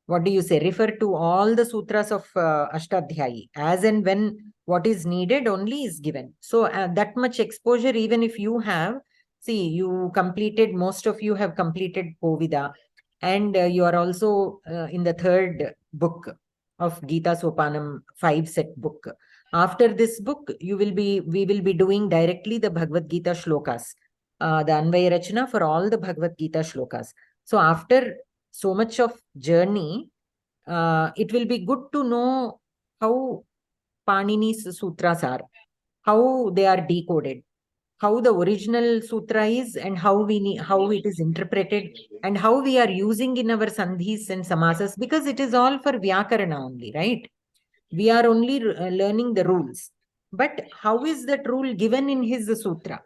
to all the sutras of Ashtadhyayi. As and when what is needed only is given. So that much exposure, even if you have, see, you completed, most of you have completed Povida, and you are also in the third book of Geetha Sopanam 5-set book. After this book, we will be doing directly the Bhagavad Gita shlokas, the Anvaya Rachana for all the Bhagavad Gita shlokas. So after so much of journey, it will be good to know how Panini's sutras are, how they are decoded, how the original sutra is, and how it is interpreted, and how we are using in our sandhis and samasas, because it is all for Vyakarana only, right? We are only learning the rules. But how is that rule given in his sutra?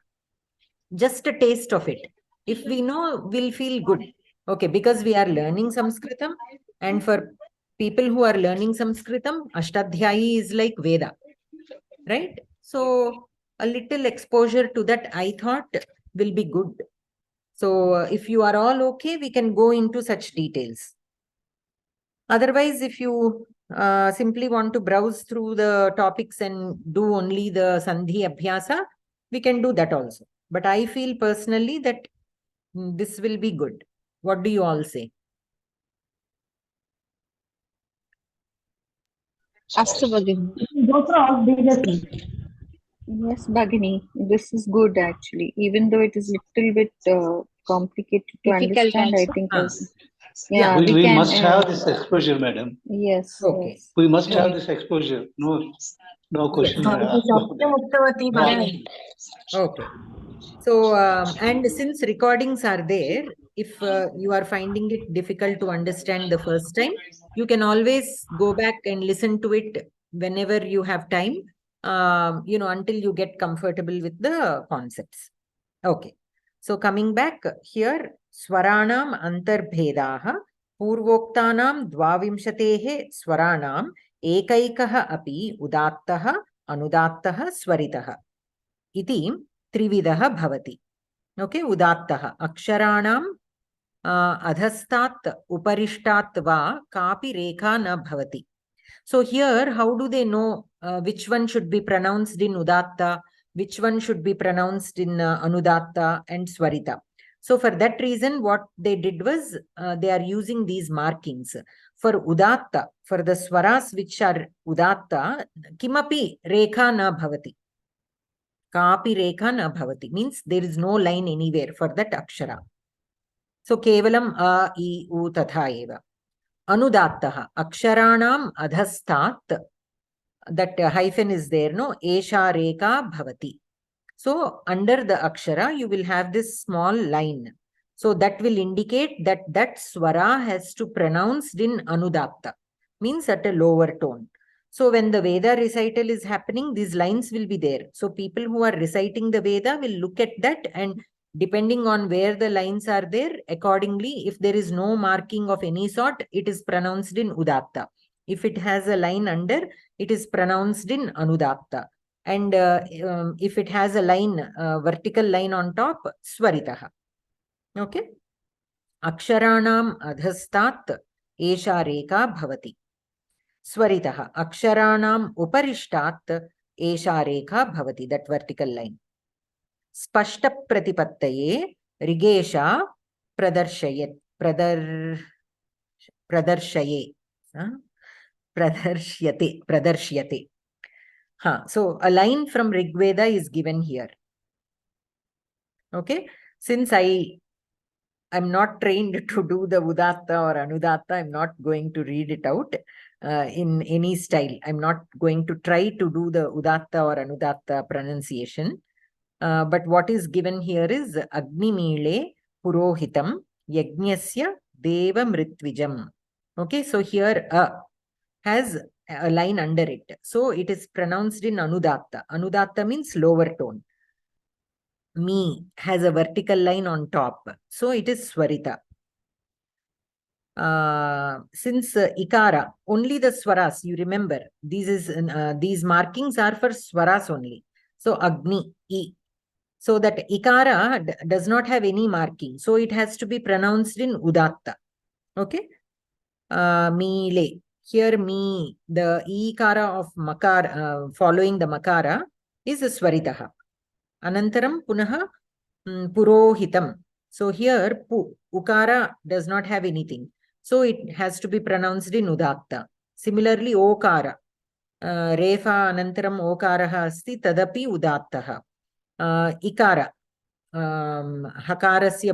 Just a taste of it. If we know, we'll feel good. Okay, because we are learning Samskritam, and for people who are learning Samskritam, Ashtadhyayi is like Veda, right? So a little exposure to that, I thought, will be good. So if you are all okay, we can go into such details. Otherwise, if you simply want to browse through the topics and do only the Sandhi Abhyasa, we can do that also. But I feel personally that this will be good. What do you all say? Astu Bhagini. Go through all details. Yes, Bhagini, this is good actually. Even though it is little bit complicated to Difficult understand, I also. think Yeah, We can, must have this exposure, madam. Yes, okay. yes. We must have this exposure. No question. Okay. So, and since recordings are there, if you are finding it difficult to understand the first time, you can always go back and listen to it whenever you have time, until you get comfortable with the concepts. Okay. So coming back here, Swaranam Antarbhedaha Purvoktanam Dvavimshatehe Swaranam Ekaikaha Api Udattaha Anudattaha Swaritaha Iti Trividaha Bhavati. Okay, Udattaha Aksharanam Adhastat Uparishtat Va Kapi Rekha Na Bhavati. So here, how do they know which one should be pronounced in Udatta, which one should be pronounced in Anudatta and Swarita? So for that reason, what they did was they are using these markings. For Udatta, for the swaras which are Udatta, Kimapi Rekha Na Bhavati. Kapi Rekha Na Bhavati means there is no line anywhere for that Akshara. So kevalam a, I, u tatha eva. Anudattaha aksharanam adhastat, that hyphen is there, no? Esha reka bhavati. So under the akshara, you will have this small line. So that will indicate that that swara has to pronounced in anudatta, means at a lower tone. So when the Veda recital is happening, these lines will be there. So people who are reciting the Veda will look at that, and depending on where the lines are there, accordingly, if there is no marking of any sort, it is pronounced in udatta. If it has a line under, it is pronounced in anudatta. And if it has a line, vertical line on top, swaritaha. Okay. Aksharanam adhastat esha reka bhavati. Swaritaha. Aksharanam uparishtat esha reka bhavati. That vertical line. Spashta pratipattaye rigesha pradarshyate. Pradarshaye. Pradarsyate. So a line from Rigveda is given here. Okay. Since I'm not trained to do the udatta or anudatta, I'm not going to read it out in any style. I'm not going to try to do the udatta or anudatta pronunciation. But what is given here is Agni Mile Purohitam Yajnasya Deva Mritvijam. Okay, so here has a line under it. So it is pronounced in anudatta. Anudatta means lower tone. Me has a vertical line on top. So it is swarita. Since ikara, only the swaras, you remember, these markings are for swaras only. So Agni, I. So that ikara does not have any marking. So it has to be pronounced in udatta. Okay. Mile. Here me, the ikara of makara, following the makara, is swaritaha. Anantaram punaha purohitam. So here ukara does not have anything. So it has to be pronounced in udatta. Similarly, okara. Refa anantaram okaraha asti tadapi udattaha. Ikara. Hakarasya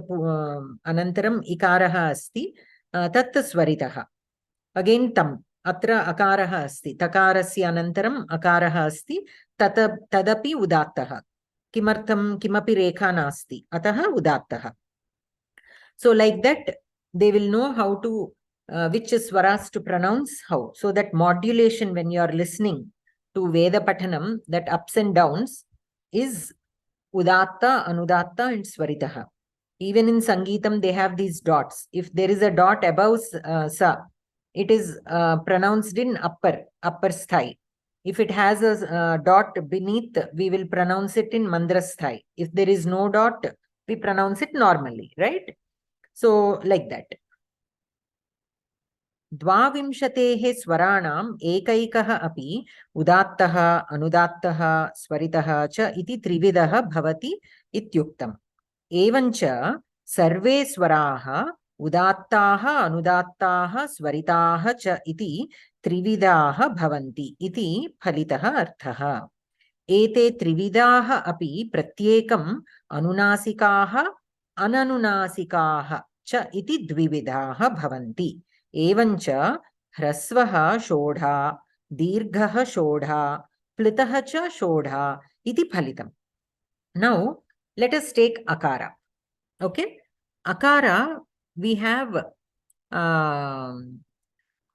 anantaram ikaraha asti tat swaritaha. Again tam. Atra akaraha asti. Takarasya anantaram akaraha asti tadapi udattaha. Kimartham kimapi rekha nasti. Ataha udattaha. So like that, they will know how to, which swaras to pronounce how. So that modulation when you are listening to Veda Pathanam, that ups and downs is udatta, anudatta and swaritaha. Even in Sangeetam, they have these dots. If there is a dot above sa, it is pronounced in upper sthai. If it has a dot beneath, we will pronounce it in mandrasthai. If there is no dot, we pronounce it normally, right? So like that. Dvavimshatehe swaranam ekaikaha api udattaha, anudattaha, swaritaha cha iti trividaha bhavati ityuktam. Evancha sarve swaraha udattaha, anudattaha, swaritaha cha iti trividaha bhavanti iti phalitaha arthaha. Ete trividaha api pratyekam anunasikaha, ananunasikaha cha iti dvividaha bhavanti. Evancha hrasvaha shodha, dirghaha shodha, plitaha cha shodha iti phalitam. Now, let us take akara. Okay. Akara, we have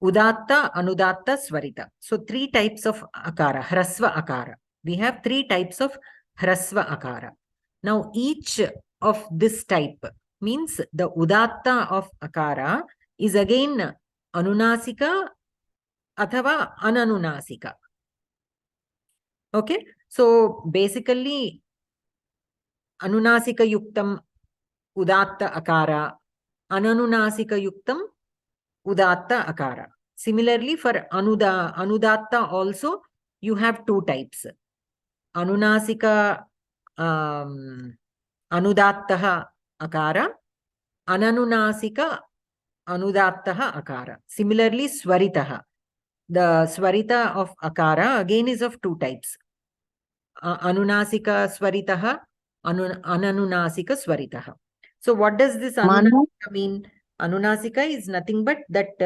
udatta, anudatta, swarita. So, three types of akara, hrasva akara. We have three types of hrasva akara. Now, each of this type means the udatta of akara is again anunasika athava ananunasika. Okay. So, basically, anunasika yuktam udatta akara, ananunasika yuktam udatta akara. Similarly, for anudatta also, you have two types. Anunasika anudattaha akara, ananunasika anudattaha akara. Similarly, swaritaha. The swarita of akara again is of two types. Anunasika swaritaha, ananunasika swaritaha. So what does this anunasika mean? Anunasika is nothing but that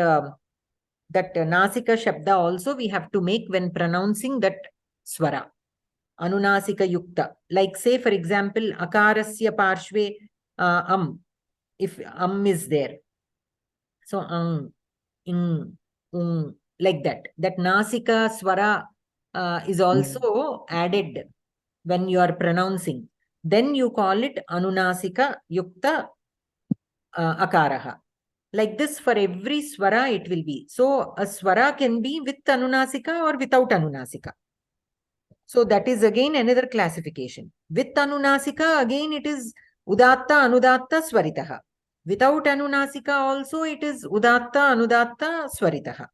nasika shabda also we have to make when pronouncing that swara. Anunasika yukta. Like say for example, akarasya parshve if is there. So like that. That nasika swara is also added when you are pronouncing. Then you call it anunasika yukta akaraha. Like this for every swara it will be. So a swara can be with anunasika or without anunasika. So that is again another classification. With anunasika again it is udatta anudatta swaritaha. Without anunasika also it is udatta anudatta swaritaha.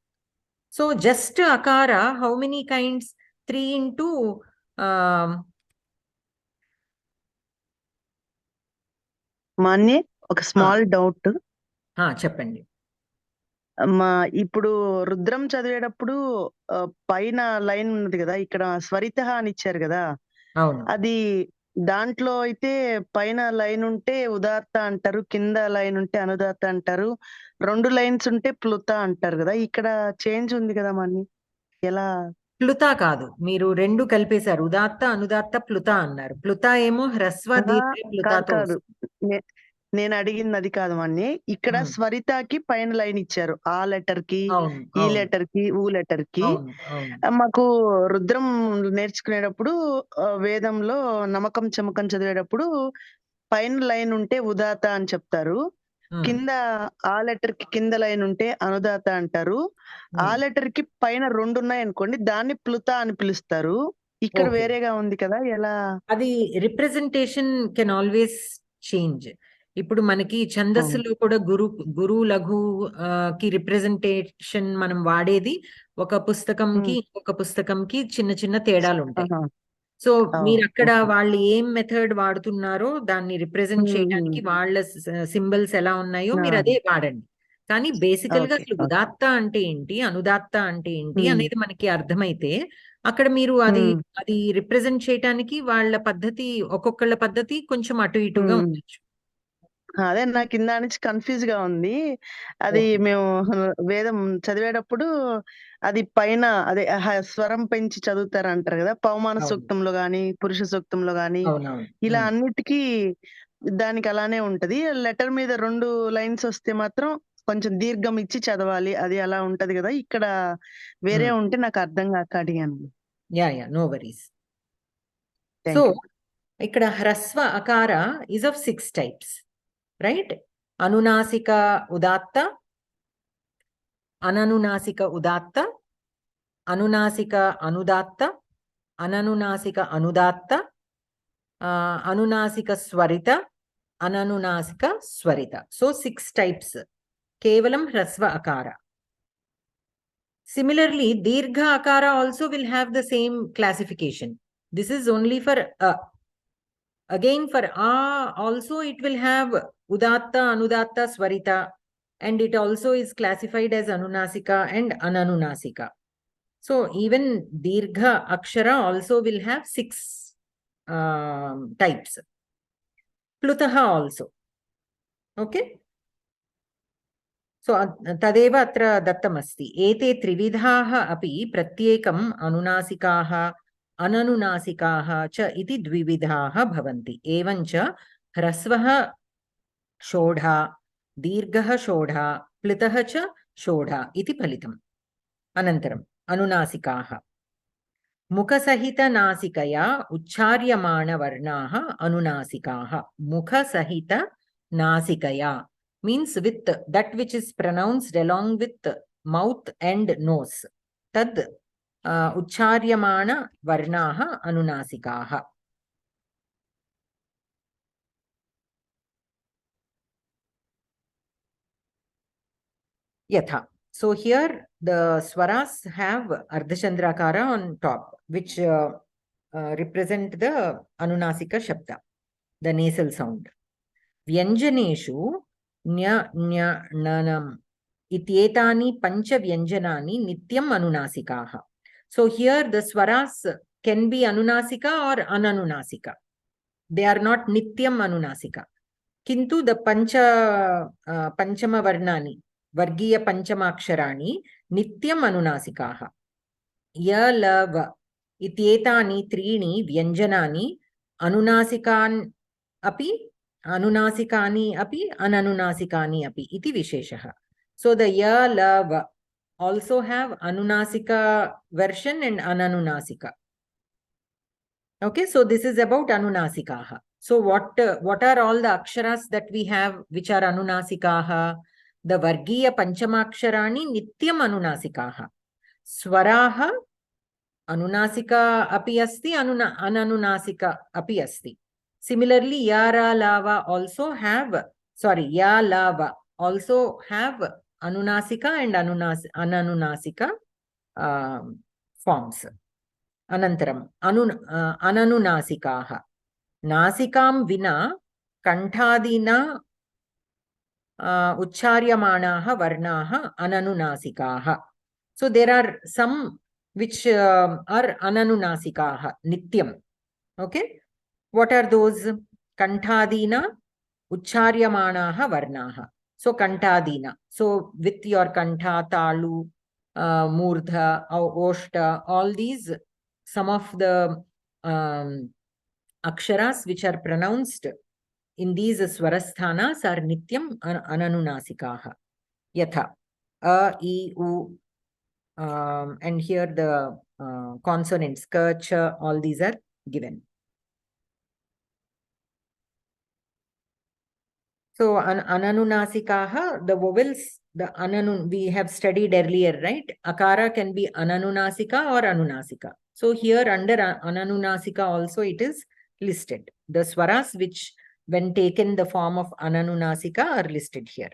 So just akara, how many kinds? 3 into Manya ఒక small doubt. చెప్పండి. మా ఇప్పుడు రుద్రం చదివేటప్పుడు పైన line ఉన్నది కదా, ఇక్కడ స్వరిత అని ఇచ్చారు కదా, అవును. అది దాంట్లో అయితే పైన లైన్ ఉంటే ఉదాత్త అంటారు, కింద లైన్ ఉంటే అనుదాత్త అంటారు, 2 లైన్స్ ఉంటే ప్లుత అంటారు కదా, ఇక్కడ చేంజ్ ఉంది కదా మన్ని, ఎలా? ప్లుత కాదు, మీరు 2 కలిపేశారు. ఉదాత్త అనుదాత్త ప్లుత అన్నారు. ప్లుత ఏమో హ్రస్వ దీర్ఘ ప్లుతతో. కాదు, నేను అడిగింది అది కాదు మన్ని. ఇక్కడ స్వరితకి పైన లైన్ ఇచ్చారు, ఆ లెటర్ కి, ఈ లెటర్ కి, ఊ లెటర్ కి. మాకు రుద్రం నేర్చుకునేటప్పుడు వేదంలో నమకం చమకం చదివేటప్పుడు పైన లైన్ ఉంటే ఉదాత అని చెప్తారు, కింద ఆ లెటర్ కి కింద లైన్ ఉంటే అనుదాత అంటారు, ఆ లెటర్ కి పైన 2 ఉన్నాయి అనుకోండి దాన్ని ప్లుత అని పిలుస్తారు. ఇక్కడ వేరేగా ఉంది కదా, ఎలా? అది రిప్రజెంటేషన్ కెన్ ఆల్వేస్ చేంజ్. ఇప్పుడు మనకి ఛందస్సులో కూడా గురు లఘు కి రిప్రజెంటేషన్ మనం వాడేది ఒక పుస్తకంకి ఇంకొక పుస్తకంకి చిన్న చిన్న తేడాలు ఉంటాయి. సో మీరు అక్కడ వాళ్ళు ఏం మెథడ్ వాడుతున్నారో దాన్ని రిప్రజెంట్ చేయడానికి వాళ్ళ సింబల్స్ ఎలా ఉన్నాయో మీరు అదే వాడండి. కానీ బేసికల్ గా అసలు ఉదాత్త అంటే ఏంటి, అనుదాత్త అంటే ఏంటి అనేది మనకి అర్థమైతే అక్కడ మీరు అది రిప్రజెంట్ చేయడానికి వాళ్ళ పద్ధతి, ఒక్కొక్కళ్ళ పద్ధతి కొంచెం అటు ఇటుగా ఉండొచ్చు. అదే నాకు కింద నుంచి కన్ఫ్యూజ్ గా ఉంది. అది మేము వేదం చదివేటప్పుడు అది పైన అదే స్వరం పెంచి చదువుతారు అంటారు కదా, పవమాన సూక్తంలో గాని పురుష సూక్తంలో గాని ఇలా అన్నిటికీ దానికి అలానే ఉంటది. లెటర్ మీద 2 లైన్స్ వస్తే మాత్రం కొంచెం దీర్ఘం ఇచ్చి చదవాలి, అది అలా ఉంటది కదా, ఇక్కడ వేరే ఉంటే నాకు అర్థం కాక అడిగాను. No worries. సో ఇక్కడ హ్రస్వ అకార is of 6 types, right? Anunasika udatta, ananunasika udatta, anunasika anudatta, ananunasika anudatta, anunasika swarita, ananunasika swarita. So 6 types. Kevalam hrasva akara. Similarly, dirgha akara also will have the same classification. This is only for again for a also it will have udatta anudatta swarita, and it also is classified as anunasika and ananunasika. So even dirgha akshara also will have 6 types. Plutaha also. Okay. So tadeva atra dattamasti ete trividhaha api pratyekam anunasikaha ananunasikaः च इति द्विविधाः भवन्ति. एवञ्च ह्रस्वः षोढा, दीर्घः षोढा, प्लुतः च षोढा इति फलितम्. अनन्तरम् अनुनासिकाः. मुखसहितनासिकया उच्चार्यमाणवर्णाः अनुनासिकाः. मुखसहितनासिकया means with that which is pronounced along with mouth and nose. Tad uccharyamana varnaha anunasikaha. Yatha. So here the swaras have ardhachandrakara on top, which represent the anunasika shabda, the nasal sound. Vyanjaneshu nya nya nanam ityetani pancha vyanjanani nityam anunasikaha. So here the swaras can be anunasika or ananunasika. They are not nityam anunasika. Kintu the panchama varnani, vargiya panchamaksharaणि nityam anunasikaha. Ya, la, va ityetani त्रीणि vyanjanani anunasikani api ananunasikani api iti visheshaha. So the ya, la, va also have anunasika version and ananunasika. Okay, so this is about anunasikaha. So what are all the aksharas that we have which are anunasikaha? The vargiya panchamaksharani nityam anunasikaha. Swaraha anunasika api asti, ananunasika api asti. Similarly, ya, ra, lava also have, ya, lava also have anunasika and ananunasika forms. Anantaram, ananunasikaha. Nasikam vina kanthadina uchcharyamanaha varnaha ananunasikaha. So there are some which are ananunasikaha, nityam. Okay. What are those? Kanthadina uchcharyamanaha varnaha. So kantadina. So with your kantha, talu, murdha, oshta, all these, some of the aksharas which are pronounced in these swarasthanas are nityam ananunasikaha. Yatha, a, I, u, and here the consonants, ka, cha, all these are given. So ananunasikaha, the vowels, the ananun we have studied earlier, right? Akara can be ananunasika or anunasika. So here under ananunasika also it is listed. The swaras which when taken the form of ananunasika are listed here.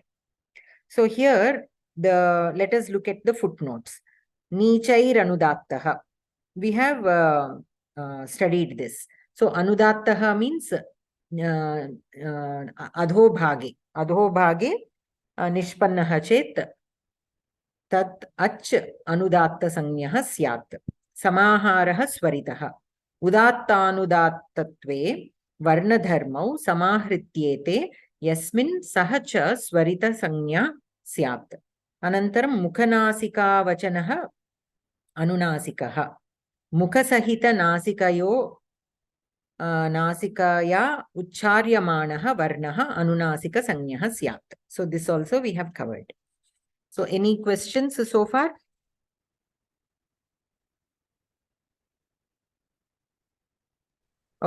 So here let us look at the footnotes. Nichair anudattaha. We have studied this. So anudattaha means adhobhage nishpannaha chet tat ach anudatta sanyah syat. Samaharaha swaritaha. Udattanudатtatve varnadharmau samahrityete yasmin sahacha swarita sanya syat. Anantaram mukhanasika vachanaha anunasikaha. Mukhasahita nasikayo nasikaya uchcharyamanaha varnaha anunasika sanyah syat. So this also we have covered. So any questions so far?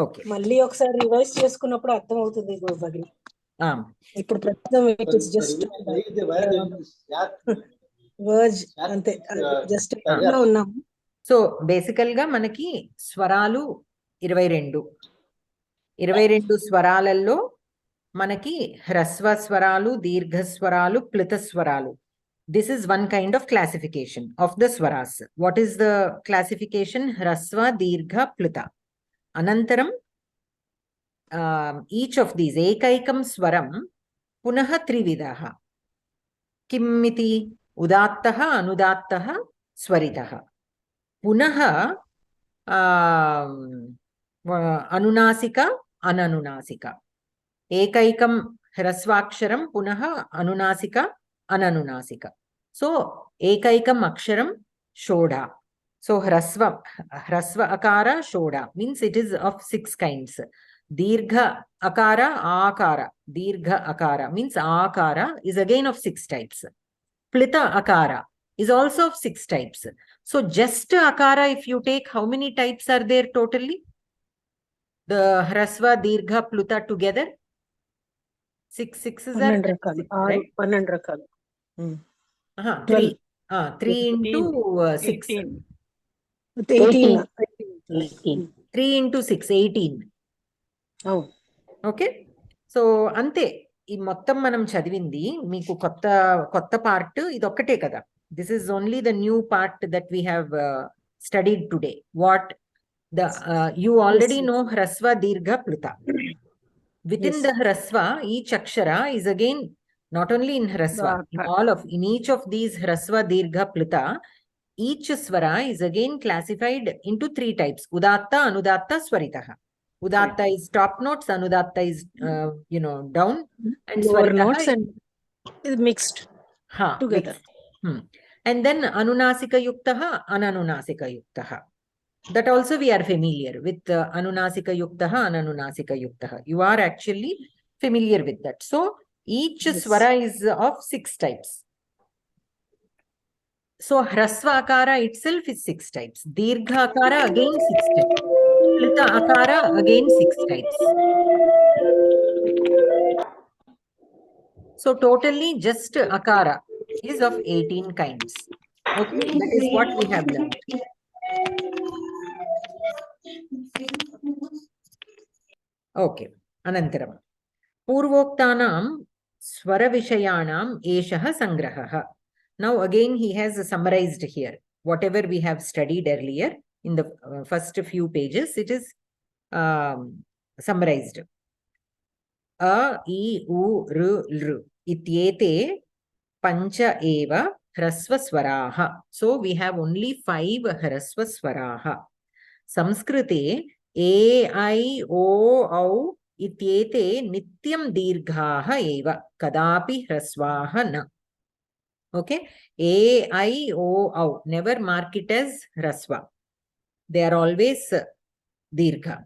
Okay. మళ్ళీ ఒకసారి revise చేసుకున్నప్పుడు అర్థం అవుతుంది భగిని. ఇప్పుడు ప్రస్తుతం it is just verge అంతే, just లో ఉన్నాం. సో బేసికల్ గా మనకి స్వరాలు 22 స్వరాలలో మనకి హ్రస్వ స్వరాలు, దీర్ఘ స్వరాలు, ప్లుత స్వరాలు. This is one kind of classification of the swaras. What is the classification? Hrasva, Dirgha, Pluta. Anantaram, each of these, Ekaikam Swaram, Punaha Trividaha. Kimmiti? Udattaha, Anudattaha, Swaritaha. Punaha, Anunasika, Ananunasika. Ekaikam Hrasvaksharam, Punaha, Anunasika, Ananunasika. So, Ekaikam Aksharam, Shodha. So, Hrasva Akara, Shodha. Means it is of 6 kinds. Dirgha Akara, Akara. Dirgha Akara. Means Akara is again of 6 types. Plita Akara is also of 6 types. So, just Akara, if you take, how many types are there totally? The Hrasva, Dirgha, Pluta together? 6 is 12 రకాలు, 12 రకాలు. 3 into 6. 18. 3 into 6, 18. Okay. So అంతే. ఈ మొత్తం మనం చదివింది మీకు కొత్త part ఇది ఒక్కటే కదా. This is only the new part that we have studied today. What you already know హ్రస్వ, దీర్ఘ, ప్లుత. Within the Hrasva, each Akshara is again not only in Hrasva, in each of these Hrasva, Dirgha, Pluta, each Swara is again classified into 3 types: Udatta, Anudatta, Swaritaha. Udatta is top notes, Anudatta is, down. And Lower Swaritaha notes and is mixed together. mixed. And then Anunasika Yuktaha, Ananunasika Yuktaha. That also we are familiar with Anunasika Yuktaha, Ananunasika Yuktaha. You are actually familiar with that. So each swara is of 6 types. So Hrasva Akara itself is 6 types. Dirgha Akara again 6 types. Plita Akara again 6 types. So totally just Akara is of 18 kinds. Okay, that is what we have learned. Okay, Anantaram. Purvoktanam Swaravishayanam Eshaha Sangrahaha. Now again he has summarized here. Whatever we have studied earlier in the first few pages, it is summarized. A, I, U, R, L. Ityete pancha eva hrasva swaraha. So we have only 5 hrasva swaraha. Samskrite A, I, O, Au ityete nityam dirghaha eva. Kadapi hrasvaha na. Okay. A, I, O, Au. Never mark it as hrasva. They are always dirgha.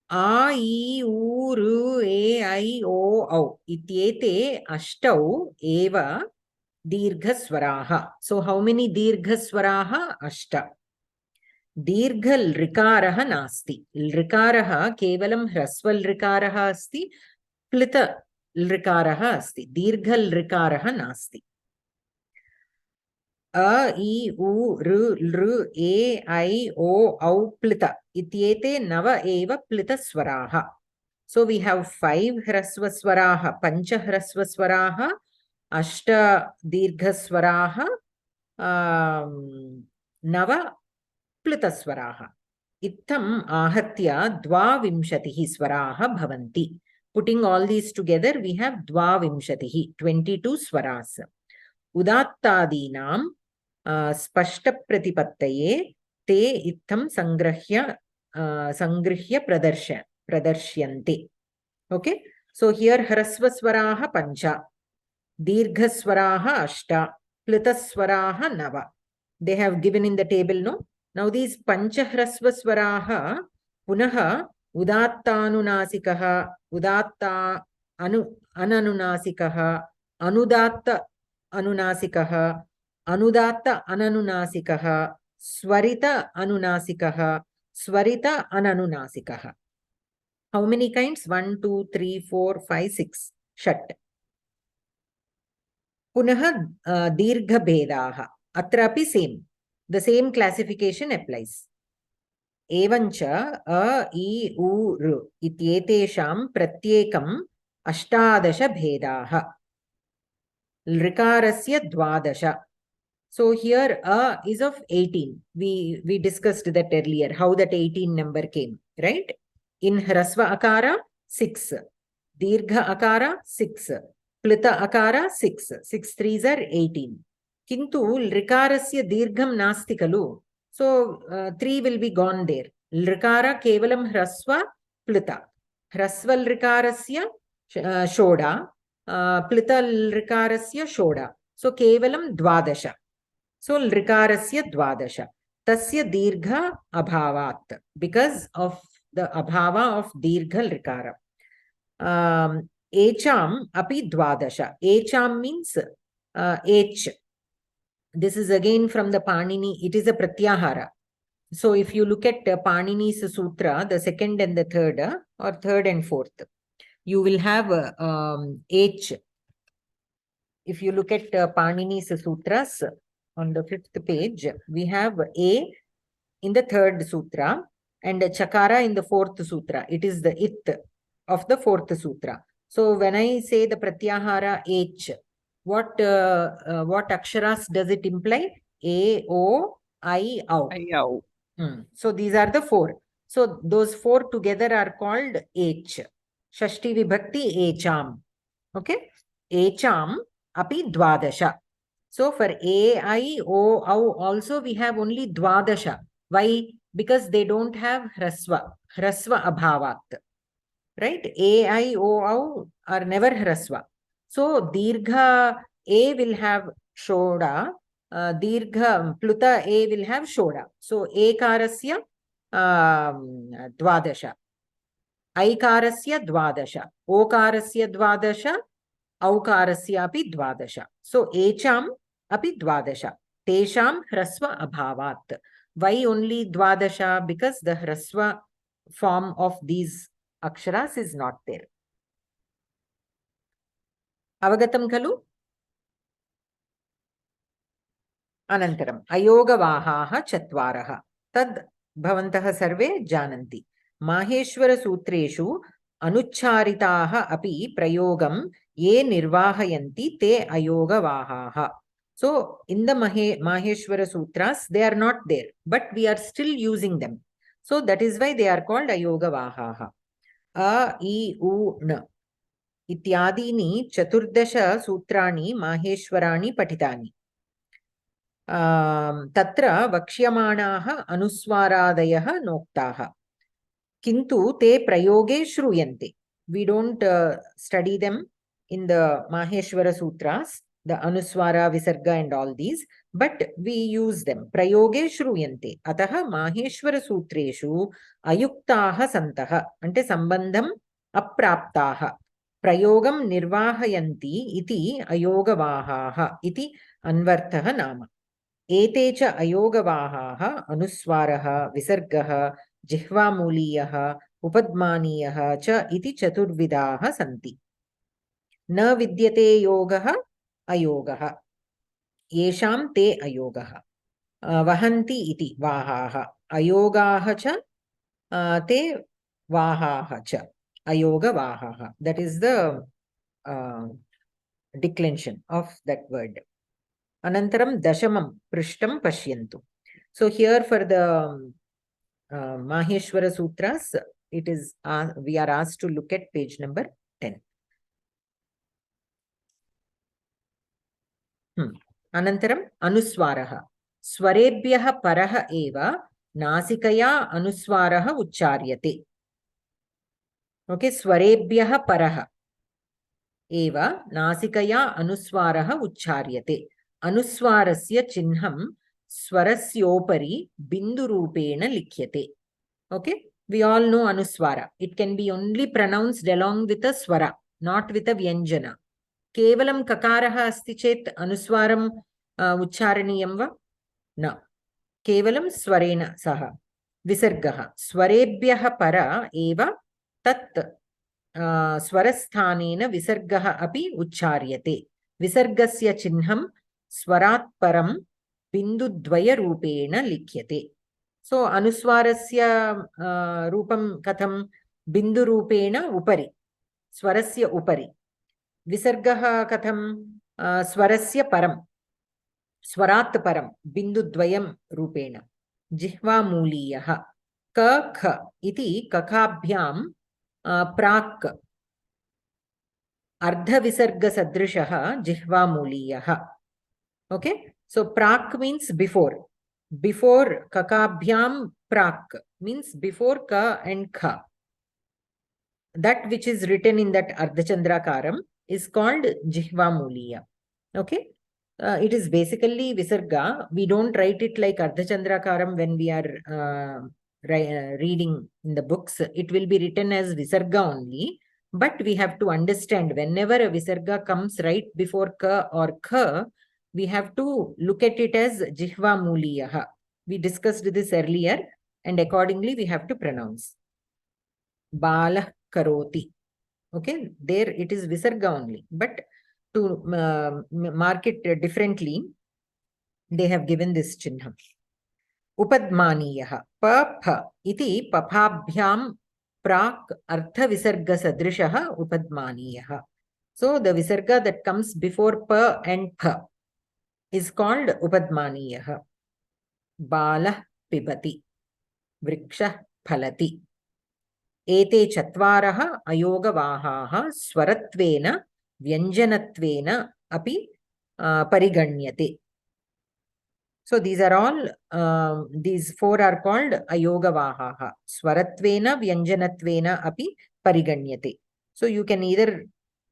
A, I, U, R, A, I, O, Au. Ityete ashtau eva dirghaswaraha. So how many dirghaswaraha? Ashta. Dirghal rikaraha nasti. Rikaraha kevalam hrasval rikaraha asti. Plita rikaraha asti. Dirghal rikaraha nasti. A, I, U, R, L, A, I, O, Au, Plita. Ityete nava eva plita swaraha. So we have 5 hrasva swaraha, pancha hrasva swaraha, ashta dirgha swaraha, nava plita swaraha. Ittam ahatya dvavimshatihi swaraha bhavanti. Putting all these together, we have dvavimshatihi, 22 swaras. Udattadinam spashta pratipattaye te ittam sangrihya pradarshyanti. Okay, so here hrasva swaraha pancha, dirgha swaraha ashta, plita swaraha nava. They have given in the table, no? Now these pancha hrasva swaraha punaha udattanunasikaha, udatta ananunasikaha, anudatta anunasikaha, anudatta ananunasikaha, swarita anunasikaha, swarita ananunasikaha. How many kinds? 1, 2, 3, 4, 5, 6. Shat. Punaha dirgha bhedaha. Atrapi same. The same classification applies. Evancha a, I, U, R. Ityetesham pratyekam ashtadasha bhedaha. Lrikarasya dvadasha. So here a is of 18. We discussed that earlier, how that 18 number came, right? In hrasva akara, 6. Dirgha akara, 6. Plita akara, 6. 6 threes are 18. Kintu lrikarasya dirgham nasti kalu. So 3 will be gone there. Lrikara kevalam hrasva plita. Hrasva lrikarasya shoda. Plita lrikarasya shoda. So kevalam dvadasha. So lrikarasya dvadasha. Tasya dirgha abhavat. Because of the abhava of dirgha lrikara. Echam api dvadasha. Echam means H. This is again from the Panini. It is a pratyahara. So if you look at Panini's sutra, the second and the third, or third and fourth, you will have H. If you look at Panini's sutras, on the 5th page, we have A in the 3rd sutra and Chakara in the 4th sutra. It is the It of the 4th sutra. So when I say the Pratyahara H, what aksharas does it imply? A, O, I, Au. So these are the 4. So those 4 together are called H. Shashti Vibhakti Echam. Okay? Echam api dvadasha. So for A, I, O, Au also we have only dvadasha. Why? because they don't have hrasva abhavat, right? A, I, O, Au are never hrasva. So dirgha A will have shoda, dirgha pluta A will have shoda. So ekarasya dvadasha, aikarasya dvadasha, okarasya dvadasha, aukarasya api dvadasha. So echam api dvadasha. Tesham hrasva abhavat. Why only dvadasha? Because the hrasva form of these aksharas is not there. Avagatam khalu? Anantaram ayogavahaha chatvaraha. Tad bhavantah sarve jananti. Maheshwara sutreshu anucharitaha api prayogam ye nirvahayanti te ayogavahaha. So in the Maheshwara Sutras, they are not there, but we are still using them. So that is why they are called ayogavahaha. A, I, U, N. इत्यादीनि चतुर्दश सूत्राणि माहेश्वराणि पठितानि. तत्र वक्ष्यमाणाः अनुस्वारादयः नोक्ताः, किन्तु ते प्रयोगे श्रूयन्ते. We don't study them in the Maheshwara Sutras, the Anuswara, Visarga and all these, but we use them. Prayoge shruyante. Ataha Maheshwara Sutreshu ayuktaha santaha. Ante sambandham apraptaha. Prayogam nirvahayanti iti ayogavahaha iti anvarthaha nama. Etecha ayogavahaha anuswaraha visargaha jihvamuliyah upadmaniyah cha iti chaturvidaha santi. Na vidyate yogaha ayogaha. Yesham te ayogaha. Vahanti iti vahaha. Ayogaha cha te vahaha cha. Ayoga vahaha. That is the declension of that word. Anantaram dashamam prishtam pashyantu. So here for the Maheshwara Sutras, it is we are asked to look at page number 10. Anantaram anuswaraha. Swarebhyah paraha eva nasikaya anuswaraha uccharyate. Okay, swarebhyah paraha eva nasikaya anuswaraha uccharyate. Anuswarasya chinham swarasyopari bindu rupena likhyate. Okay, we all know anuswara. It can be only pronounced along with a swara, not with a vyanjana. Kevalam kakaraha asti chet anuswaram uccharaniyam va? No. Kevalam swarena saha. Visargaha. Swarebhyah para eva tat swarasthanena visargaha api uccharyate. Visargasya chinham swarat param bindudvaya rupena likhyate. So anuswarasya rupam katham bindu rupena upari. Swarasya upari. Visargaha katham swarasya param. Swarat param bindudvayam rupena. Jihva muliyaha. Ka kha iti kakabhyam prak ardha visarga sadrishaha jihva muliyaha. Okay, so prak means before. Before kakabhyam prak means before ka and kha. That which is written in that ardhachandrakaram is called jihva muliya. Okay, it is basically visarga. We don't write it like ardhachandrakaram when we are reading in the books. It will be written as visarga only. But we have to understand whenever a visarga comes right before ka or kha, we have to look at it as jihva muliyaha. We discussed this earlier and accordingly we have to pronounce. Bala karoti. Okay, there it is visarga only. But to mark it differently, they have given this chinham. Upadmaniyaha. Pa pha iti papabhyam prak artha visarga sadrishaha upadmaniyaha. So the visarga that comes before pa and pha is called upadmaniyaha. Bala pibati. Vriksha phalati. Ete chatvaraha ayogavahaha swaratvena vyanjanatvena api pariganyate. So these are all, these four are called ayogavahaha. Swaratvena, vyanjanatvena api pariganyate. So you can either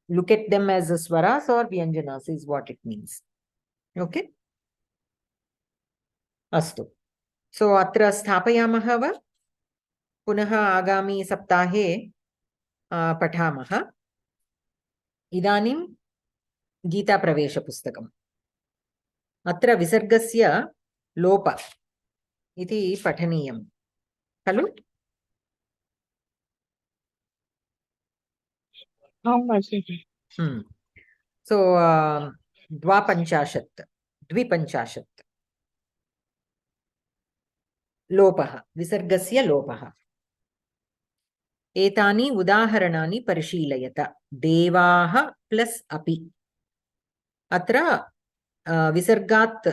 look at them as swaras or vyanjanas is what it means. Okay. Astu. So atra sthapayamaha va. Punaha agami saptahe pathamaha. Idanim Geetha Pravesha pustakam. Atra visargasya lopa iti pathaniyam. Hello? So, द्विपञ्चाशत् लोपः विसर्गस्य लोपः. एतानि उदाहरणानि परिशीलयत. देवाः plus अपि. अत्र विसर्गात्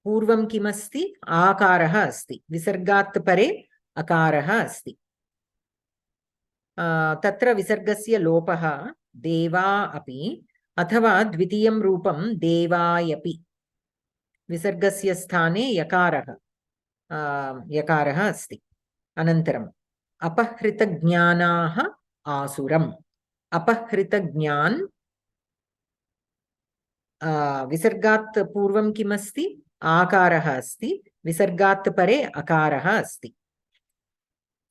पूर्वं किमस्ति? आकारः अस्ति. विसर्गात् परे अकारः अस्ति. तत्र विसर्गस्य लोपः देवा अपि अथवा द्वितीयं रूपं देवायपि. विसर्गस्य स्थाने यकारः अस्ति. अनन्तरम् अपहृतज्ञानाः आसुरम्. अपहृतज्ञान विसर्गात् पूर्वं किमस्ति? आकारः अस्ति. विसर्गात् परे अकारः अस्ति.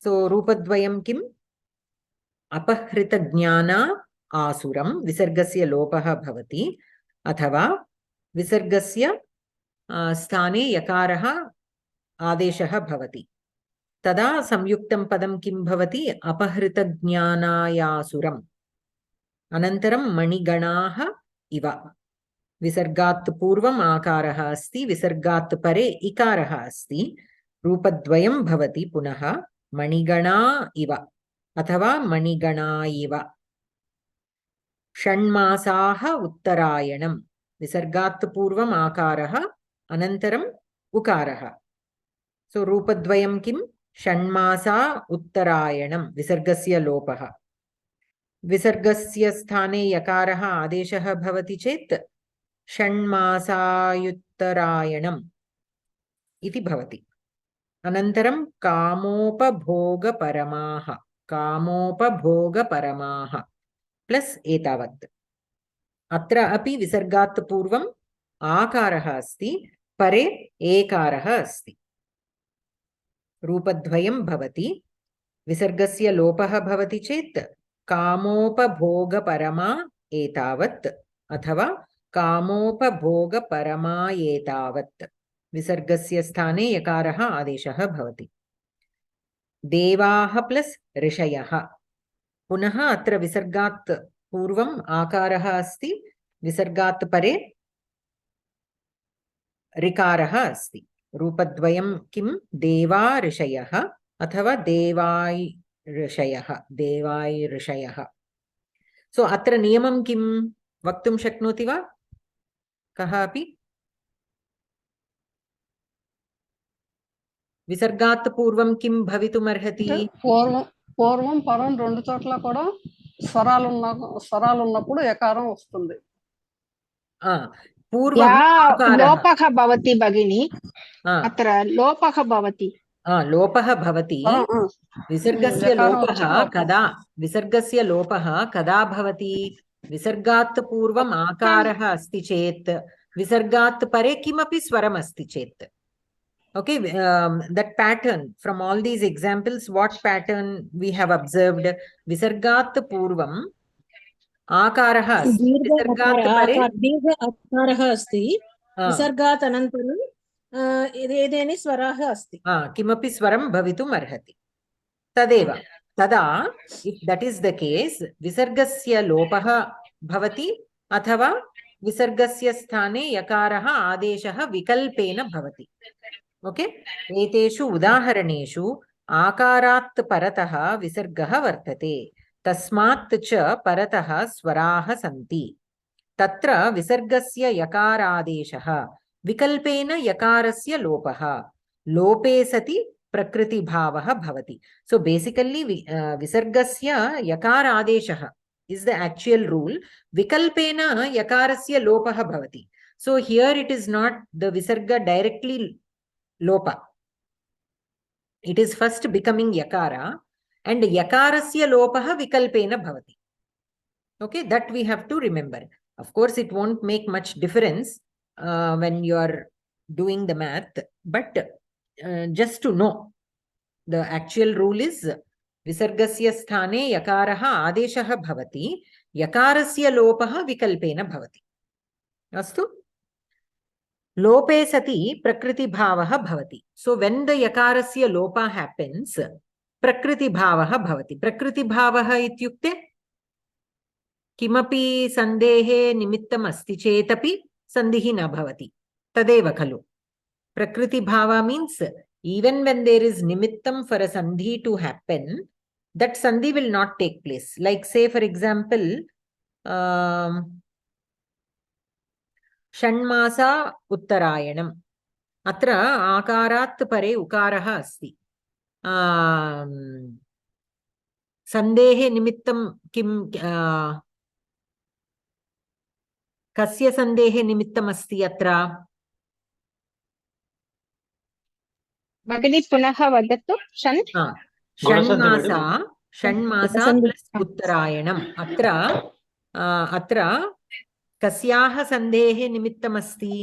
सो रूपद्वयं किम्? अपहृतज्ञाना आसुरं विसर्गस्य लोपः भवति अथवा विसर्गस्य स्थाने यकारः आदेशः भवति. तदा संयुक्तं पदं किं भवति? अपहृतज्ञानायासुरम्. अनन्तरं मणिगणाः इव. विसर्गात् पूर्वम् आकारः अस्ति. विसर्गात् परे इकारः अस्ति. रूपद्वयं भवति पुनः मणिगणा इव अथवा मणिगणा इव. षण्मासाः उत्तरायणं. विसर्गात् पूर्वम् आकारः अनन्तरम् उकारः. सो रूपद्वयं किं? षण्मासा उत्तरायणं विसर्गस्य लोपः. विसर्गस्य स्थाने यकारः आदेशः भवति चेत् षण्मासायुत्तरायणम् इति भवति. अनन्तरं कामोपभोगपरमाः. कामोपभोगपरमाः प्लस् एतावत्. अत्र अपि विसर्गात् पूर्वम् आकारः अस्ति. परे एकारः अस्ति. रूपद्वयं भवति. विसर्गस्य लोपः भवति चेत् कामोपभोगपरमा एतावत् अथवा कामोपभोगपरमा एतावत्. विसर्गस्य स्थाने यकारः आदेशः भवति. देवाः प्लस् ऋषयः. पुनः अत्र विसर्गात् पूर्वम् आकारः अस्ति. विसर्गात् परे ऋकारः अस्ति. रूपद्वयं किं? देवा ऋषयः अथवा देवाय ऋषयः. देवाय ऋषयः. सो अत्र नियमं किं वक्तुं शक्नोति वा कः अपि? विसर्गात् पूर्वं किं भवितुमर्हति? పూర్వం పరం రెండు చోట్ల కూడా స్వరాలు ఉన్నప్పుడు యకారం వస్తుంది. పూర్వం లోపః భవతి భగిని. అత్ర లోపః భవతి. लोपः भवति. विसर्गस्य लोपः कदा? विसर्गस्य लोपः कदा भवति? विसर्गात् पूर्वम् आकारः अस्ति चेत्, विसर्गात् परे किमपि स्वरम् अस्ति चेत्. Okay, that pattern from all these examples, what pattern we have observed? Visargat purvam akarah asti. Visargat pare दीर्घ अकारः अस्ति. विसर्गात् अनन्तरं एदेनि स्वराः अस्ति. किमपि स्वरं भवितुम् अर्हति. तदेव. तदा if that is the case, visargasya lopah bhavati अथवा विसर्गस्य स्थाने यकारः आदेशः विकल्पेन भवति. ओके, एतेषु उदाहरणेषु आकारात् परतः विसर्गः वर्तते. तस्मात् च परतः स्वराः सन्ति. तत्र विसर्गस्य यकारादेशः विकल्पेन यकारस्य लोपः. लोपे सति प्रकृतिभावः भवति. सो बेसिकली विसर्गस्य यकारादेशः is the actual rule. Vikalpena yakarasya lopah bhavati. So here it is not the visarga directly lopa. It is first becoming yakara, and yakarasya lopaha vikalpena bhavati. Okay, that we have to remember. Of course, it won't make much difference when you are doing the math, but just to know, the actual rule is visargasya sthane yakaraha adeshaha bhavati, yakarasya lopaha vikalpena bhavati. Astu? Lope sati prakriti bhavaha bhavati. So when the yakarasya lopa happens, prakriti bhavaha bhavati. Prakriti bhavaha ityukte किमपि संदेहे निमित्तम अस्ति चेतपि संधिः न भवति. तदेव खलु. Prakriti bhava means even when there is nimittam for a sandhi to happen, that sandhi will not take place. Like say for example, षण्मासा उत्तरायणम्. अत्र आकारात् परे उकारः अस्ति. संदेहे निमित्तं किं कस्य संदेहे निमित्तम् अस्ति अत्र? भगिनी पुनः वदतु. षण्मासा प्लस उत्तरायणम्. अत्र कस्याः संदेहे निमित्तम् अस्ति?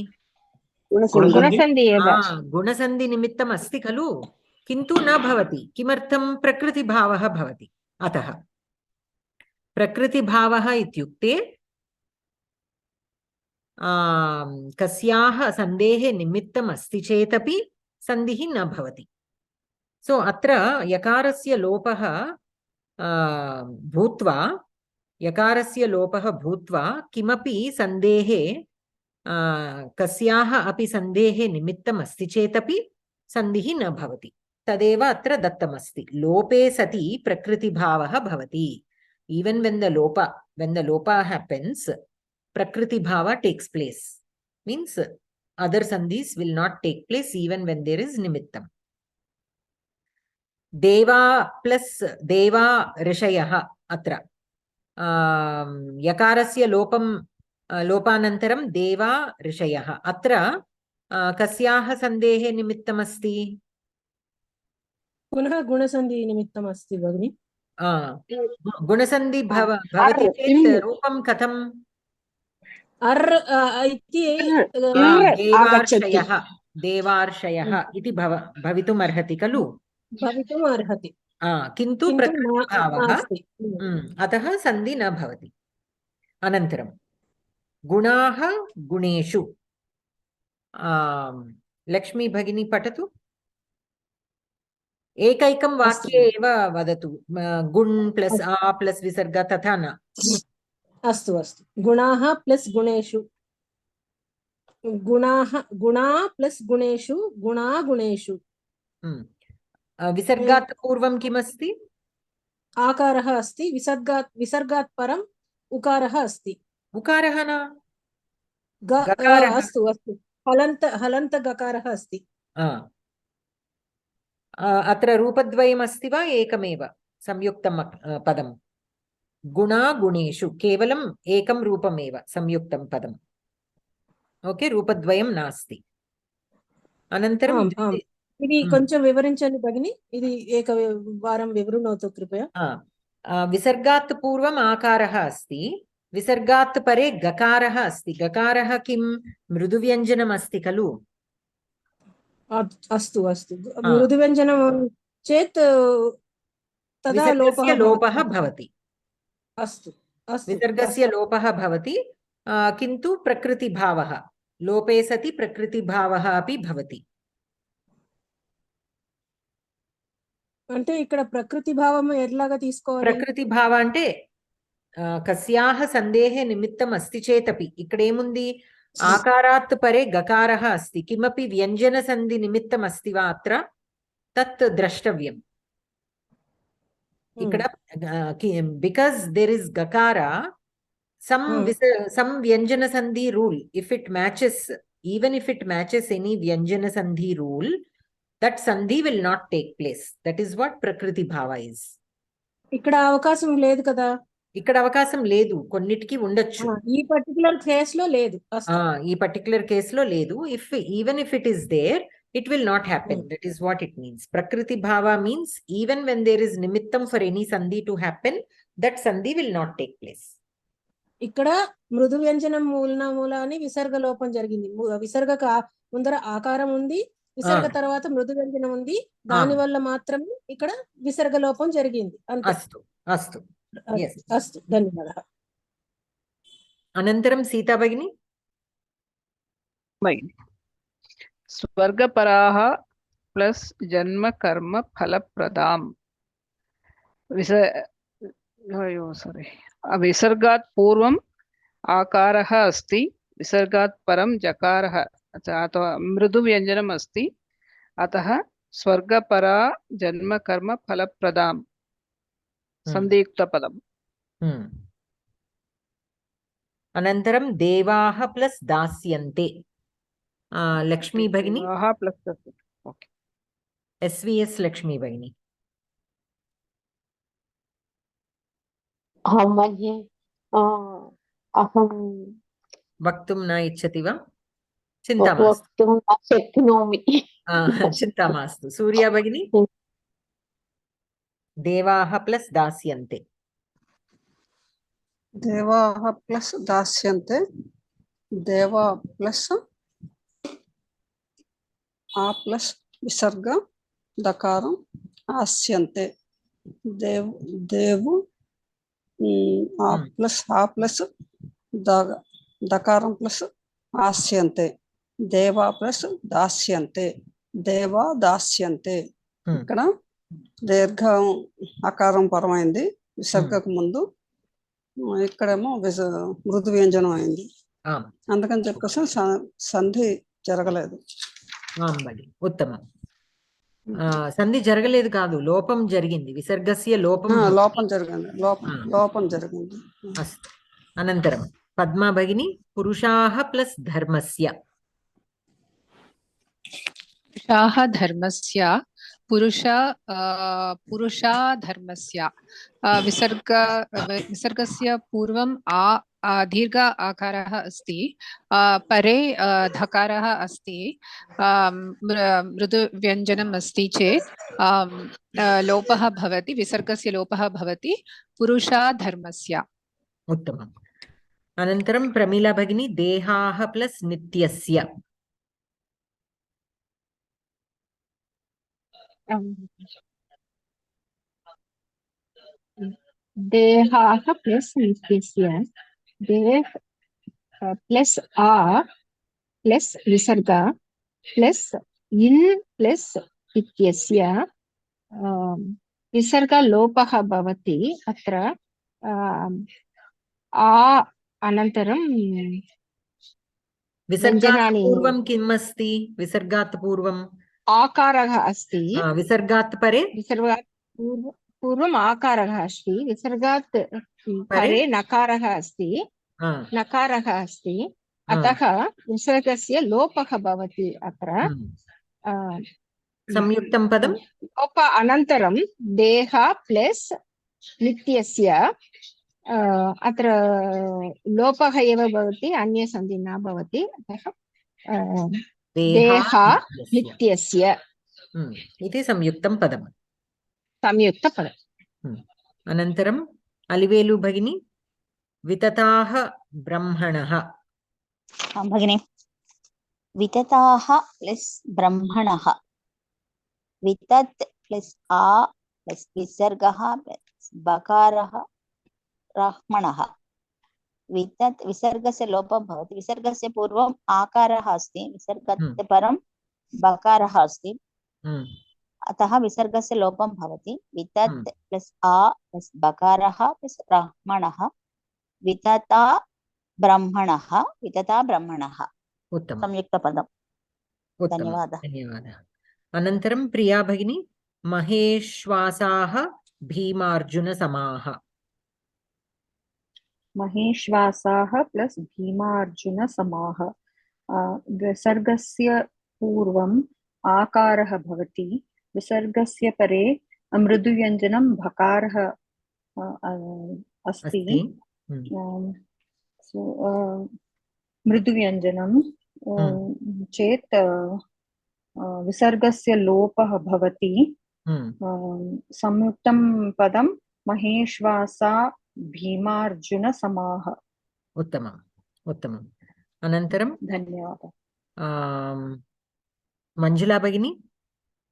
गुणसन्धि एव. गुणसन्धि निमित्तम् अस्ति खलु, किन्तु न भवति. किमर्थं? प्रकृतिभावः भवति. अतः प्रकृतिभावः इत्युक्ते कस्याः संदेहे निमित्तम् अस्ति चेतपि संधिः न भवति. सो अत्र यकारस्य लोपः भूत्वा किमपि संदेहे कस्याः अपि संदेहे निमित्तम् अस्ति चेतपि संधिः न भवति. तदेव अत्र दत्तमस्ति. लोपे सति प्रकृतिभावः भवति. Even when the lopa happens, prakriti bhava takes place. Means other sandhis will not take place even when there is nimittam. Deva plus deva rishayah atra. Yakarasya lopanantaram deva rishayah. Atra kasyaha sandehe nimittam asti? पुनः गुणसन्धि निमित्तम् अस्ति भगिनी. गुणसन्धि भवति चेत् रूपं कथम्? देवार्षयः इति भवितुम् अर्हति खलु. भवितुम् अर्हति, किन्तु प्रकृतिभावः, अतः सन्धि न भवति. अनन्तरं गुणाः गुणेषु. लक्ष्मी भगिनी पठतु. एकैकं वाक्ये एव वदतु. गुण प्लस आ प्लस विसर्ग तथा न. अस्तु अस्तु. गुणाः प्लस गुणेषु. गुणा प्लस गुणेषु. गुणा गुणेषु. विसर्गात् पूर्वं किमस्ति? आकारः अस्ति. विसर्गात् परम् उकारः अस्ति. उकारः न, अस्तु अस्तु. हलन्त गकारः अस्ति. अत्र रूपद्वयम् अस्ति वा एकमेव संयुक्तं पदं? गुणा गुणेषु केवलम् एकं रूपमेव संयुक्तं पदम्. ओके, रूपद्वयं नास्ति. अनन्तरं ఇది కొంచెం వివరించండి భగిని. ఇది ఏక వారం వివృణోతు कृपया. विसर्गात् पूर्वम् आकारः अस्ति. विसर्गात् परे गकारः अस्ति. गकारः किं? मृदुव्यञ्जनम् अस्ति खलु. अस्तु अस्तु. मृदुव्यञ्जनं चेत् तदा लोपः भवति. अस्तु अस्तु. विसर्गस्य लोपः भवति, किन्तु प्रकृतिभावः लोपे सति प्रकृतिभावः अपि भवति. అంటే ఇక్కడ ప్రకృతి భావం ఎట్లాగా తీసుకోవాలి? ప్రకృతి భావ అంటే కస్యాహ సందేహే నిమిత్తం అస్తి చేతపి. ఇక్కడ ఏముంది? ఆకారాత్ పరే గకారః అస్తి. కిమపి వ్యంజన సంధి నిమిత్తం అస్తి వా అత్ర? తత్ ద్రష్టవ్యం. ఇక్కడ బికాజ్ దేర్ ఇస్ గకార, some వ్యంజన సంధి rule, if it matches, even if it matches any వ్యంజన సంధి rule, that sandhi will not take place. That is what prakriti bhava is. ఇక్కడ అవకాశం లేదు కదా. ఇక్కడ అవకాశం లేదు, కొన్నిటికి ఉండొచ్చు. ఈ పర్టికులర్ కేస్ లో లేదు. ఈ పర్టికులర్ కేసులో లేదు. If even if it is there, it will not happen. That is what it means. Prakriti bhava means even when there is nimittam for any sandhi to happen, that sandhi will not take place. ఇక్కడ మృదు వ్యంజనం మూల అని విసర్గ లోపం జరిగింది. విసర్గ ముందర ఆకారం ఉంది, విసర్గ తర్వాత మృదు వ్యంజనం ఉంది, దాని వల్ల మాత్రమే ఇక్కడ విసర్గ లోపం జరిగింది. అస్తు అస్తు అస్తు, ధన్యవాదాలు. అనంతరం సీతా భగిని. భగిని స్వర్గపరాః ప్లస్ జన్మ కర్మ ఫలప్రదాం విసర్గాత్ పూర్వం ఆకారः अस्ति, విసర్గాత్ పరం జకారः अथवा మృదు వ్యంజనం अस्ति, అతః స్వర్గపరా జన్మ కర్మ ఫలప్రదాం సంధియుక్త పదం. అనంతరం దేవాః ప్లస్ దాస్యంతే. లక్ష్మీ భగిని. ఎస్విఎస్ లక్ష్మీ భగిని. అహం వక్తుం న ఇచ్చతి వా? చింతామాస్తు. చింతామాస్తు. సూర్య భగిని. దేవాః ప్లస్ దాస్యంతే. దేవాః ప్లస్ దాస్యంతే, దేవా ప్లస్ ఆ ప్లస్ విసర్గ దకారం ఆస్యంతే, దేవు ఆ ప్లస్ దకారం ప్లస్ ఆస్యంతే, దేవా ప్లస్ దాస్యంతే, దేవా దాస్యంతే. ఇక్కడ దీర్ఘం అకారం పరమైంది విసర్గకు ముందు, ఇక్కడేమో మృదు వ్యంజనం అయింది, అందుకని చెప్పేసి సంధి జరగలేదు. ఉత్తమం. సంధి జరగలేదు కాదు, లోపం జరిగింది. విసర్గస్య లోపం జరిగింది. అస్తు. అనంతరం పద్మా భగిని. పురుషాః ప్లస్ ధర్మస్య. పురుషాః ధర్మస్య, పురుషా ధర్మస్య. విసర్గస్య పూర్వం दीर्घ आकारः अस्ति, परे धकारः अस्ति, मृदु व्यञ्जनम् अस्ति चेत् लोपः भवति, विसर्गस्य लोपः भवति पुरुषा धर्मस्य. उत्तमम्. अनन्तरं प्रमीला भगिनी. देहाः प्लस् नित्यस्य. देहाः प्लस् नित्यस्य, देह प्लस आ प्लस विसर्ग प्लस इन् प्लस इत्यस्य विसर्ग लोपः भवति. अत्र आ अनन्तरं विसर्गात् पूर्वं किम् अस्ति? विसर्गात् पूर्वम् आकारः अस्ति, विसर्गात् परे विसर्गात् पूर्वम् आकारः अस्ति, विसर्गात् परे नकारः अस्ति, नकारः अस्ति, अतः विसर्गस्य लोपः भवति. अत्र संयुक्तं पदं लोप अनन्तरं देह प्लस् नित्यस्य, अत्र लोपः एव भवति, अन्य सन्धि न भवति, अतः देह नित्यस्य इति संयुक्तं पदम्. संयुक्तपदम्. अनन्तरम् अलिवेलु भगिनी. वितताः ब्रह्मणः. भगिनी, वितताः प्लस् ब्रह्मणः, वितत् प्लस् आ प्लस् विसर्गः प्लस् बकारः ब्राह्मणः. वितत् विसर्गस्य लोपः भवति, विसर्गस्य पूर्वम् आकारः अस्ति, विसर्गात् परं बकारः अस्ति, अतः विसर्गस्य लोपं भवति. वितत् प्लस् आ प्लस् बकारः प्लस् ब्राह्मणः, वितता ब्रह्मणः, वितता ब्रह्मणः. उत्तमं. संयुक्तपदम्. धन्यवादः. अनन्तरं प्रिया भगिनी. महेश्वासाः भीमार्जुनसमाः. महेश्वासाः प्लस् भीमार्जुनसमाः. विसर्गस्य पूर्वम् आकारः भवति, विसर्गस्य परे मृदुव्यञ्जनं भकारः अस्ति मृदुव्यञ्जनं चेत् विसर्गस्य लोपः भवति संयुक्तं पदं महेश्वासा भीमार्जुनसमाः। उत्तमम् उत्तमम्। अनन्तरं धन्यवादः। मञ्जुला भगिनी,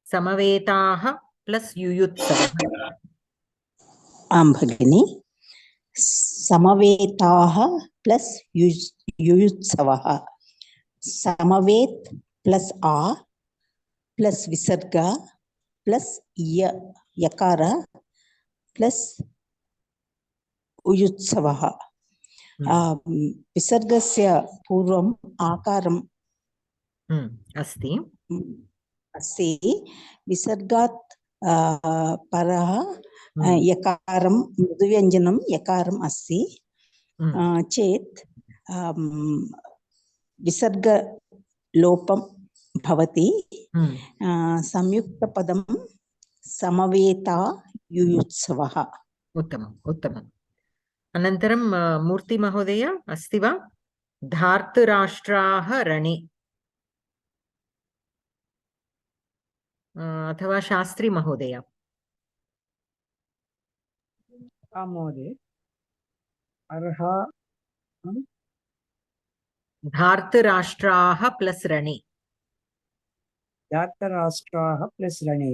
समवेताः प्लस् युयुत्सवः। आं भगिनि, समवेताः प्लस् युयुत्सवः। समवेत प्लस आ प्लस विसर्ग प्लस यकार प्लस उयुत्सवः। विसर्गस्य पूर्वम् आकारम् अस्ति। विसर्गात् परः यकारं मृदुव्यञ्जनं यकारम् अस्ति चेत् विसर्गलोपं भवति। संयुक्तपदं समवेता युयुत्सवः। उत्तमम् उत्तमम्। अनन्तरं मूर्ति महोदय अस्ति वा? धार्तराष्ट्राः रणे अथवा शास्त्री महोदय। आं महोदय। अर्ह धार्तराष्ट्राः प्लस् रणे। धार्तराष्ट्राः प्लस् रणे।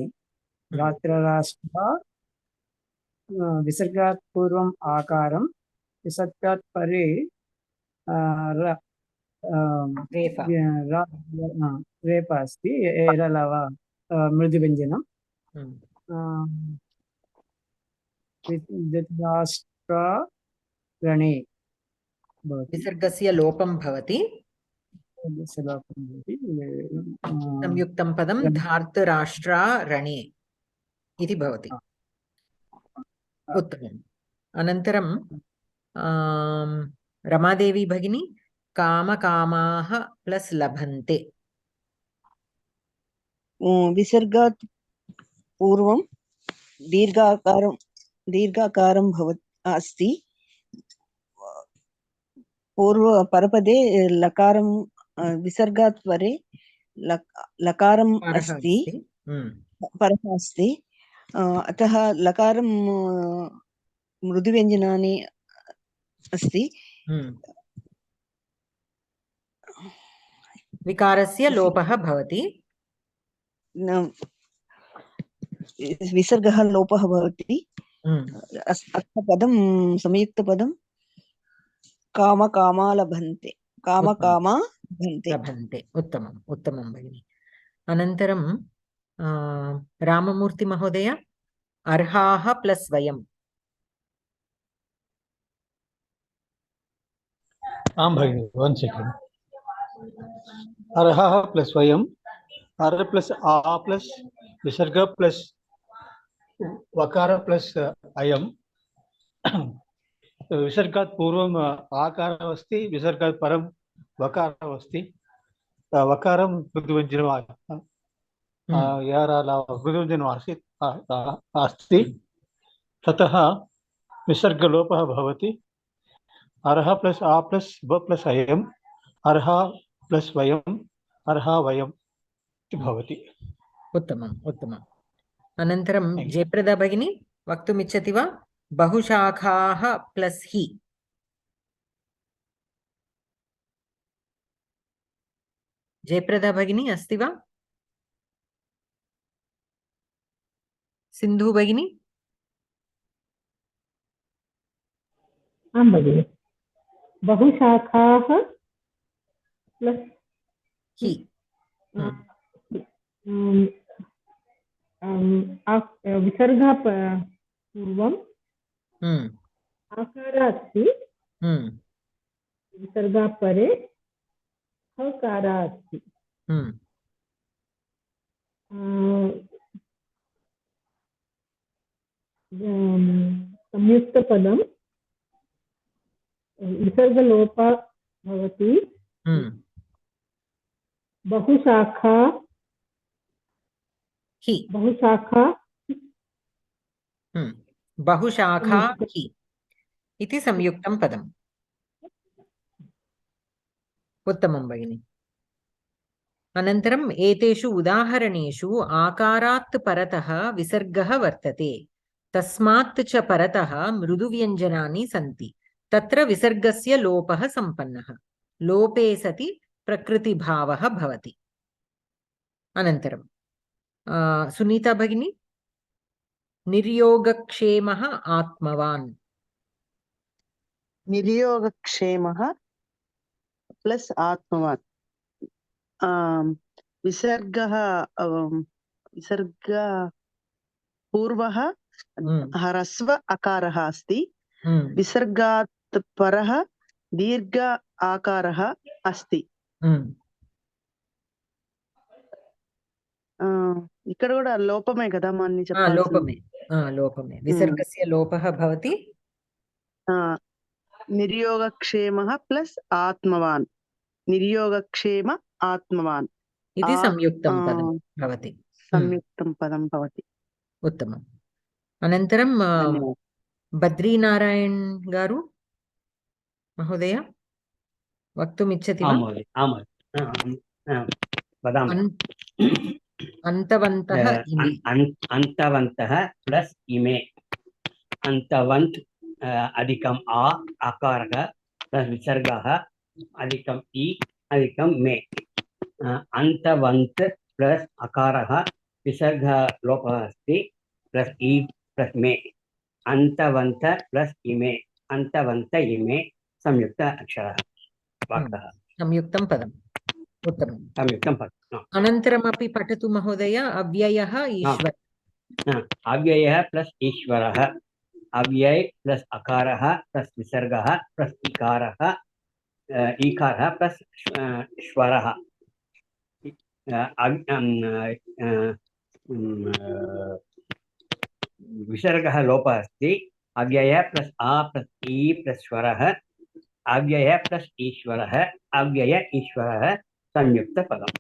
धार्तराष्ट्रा विसर्गात् पूर्वम् आकारं, विसर्गात् परे रेप अस्ति, एरलव मृदुव्यञ्जनं। धृतराष्ट्रा रणे विसर्गस्य लोपं भवति। संयुक्तं पदं धार्तराष्ट्रा रणे इति भवति। उत्तमम्। अनन्तरं रमादेवी भगिनी, कामकामाः प्लस् लभन्ते। विसर्गात् पूर्वं दीर्घाकारं अस्ति। परपदे लकारं विसर्गात् परे लकारम् अस्ति, परः अस्ति। अतः लकारं मृदुव्यञ्जनानि अस्ति। विकारस्य लोपः भवति। विसर्गः लोपः भवति। पदं संयुक्तपदं कामकामा लभन्ते। कामकामा लभन्ते। उत्तमम् उत्तमं भगिनि। अनन्तरं राममूर्ति महोदय, अर्हाः प्लस् वयम्। आं भगिनि, 1 सेकेण्ड्। अर्हाः प्लस् वयम्, अर् प्लस् आ प्लस् विसर्ग प्लस् वकार प्लस् अयम्। विसर्गात् पूर्वम् आकारः अस्ति, विसर्गात् परं वकारः अस्ति। वकारं मृदुव्यञ्जनम् मृदुव्यञ्जनम् आसीत् अस्ति। ततः विसर्गलोपः भवति। अर्ह प्लस् आ प्लस् व प्लस् अयम्, अर्हा प्लस् वयम्, अर्हा वयम् भवति। उत्तमम् उत्तमम्। अनन्तरं जयप्रदा भगिनी वक्तुमिच्छति वा? बहुशाखाः प्लस् हि। जयप्रदा भगिनी अस्ति वा? सिन्धु भगिनी? आं भगिनि। बहुशाखाः प्लस् हि। विसर्गः पूर्वम् आकारः अस्ति, विसर्गः परे हकारः अस्ति। संयुक्तपदं विसर्गलोपः भवति। बहुशाखा हि। बहुशाखा बहुशाखा हि। इति संयुक्तं पदम् उत्तमं भगिनि अनन्तरम् एतेषु उदाहरणेषु आकारात् परतः विसर्गः वर्तते तस्मात् च परतः मृदुव्यञ्जनानि सन्ति तत्र विसर्गस्य लोपः सम्पन्नः लोपे सति प्रकृतिभावः भवति अनन्तरं सुनीता भगिनी निर्योगक्षेमः आत्मवान् निर्योगक्षेमः प्लस आत्मवान् विसर्गः विसर्ग पूर्वः ह्रस्व अकारः अस्ति विसर्गात् परः दीर्घ आकारः अस्ति ఇక్కడ కూడా లోపమే కదా మన్ని చెప్పాల్సింది లోపమే విసర్గస్య లోపः భవతి నిర్యోగక్షేమः ప్లస్ ఆత్మవాన్ నిర్యోగక్షేమ ఆత్మవాన్ ఇది సంయుక్తం పదం భవతి సంయుక్తం పదం భవతి ఉత్తమం అనంతరం బద్రీనారాయణ్ గారు మహోదయ వక్తుమిచ్చతి వా అంతవంతః అంతవంతః ప్లస్ ఇమే అంతవంత్ अधिकम आ आकारः प्लस विसर्गः अधिकम ई अधिकम मे अंतवंत प्लस अकारः विसर्ग लोपः अस्ति प्लस ई प्लस मे अंतवंत प्लस इमे अंतवंत इमे संयुक्त अक्षरः वाक्यः संयुक्तं पदम् उत्तमं संयुक्तं पदम् अनन्तरमपि पठतु महोदय अव्ययः ईश्वर अव्ययः प्लस ईश्वरः अव्यय प्लस अकारः प्लस विसर्गः प्लस इकारः प्लस स्वरः विसर्गः लोपः अस्ति अव्यय प्लस आ प्लस ई प्लस स्वरः अव्यय प्लस ईश्वरः अव्यय ईश्वरः संयुक्तपदम्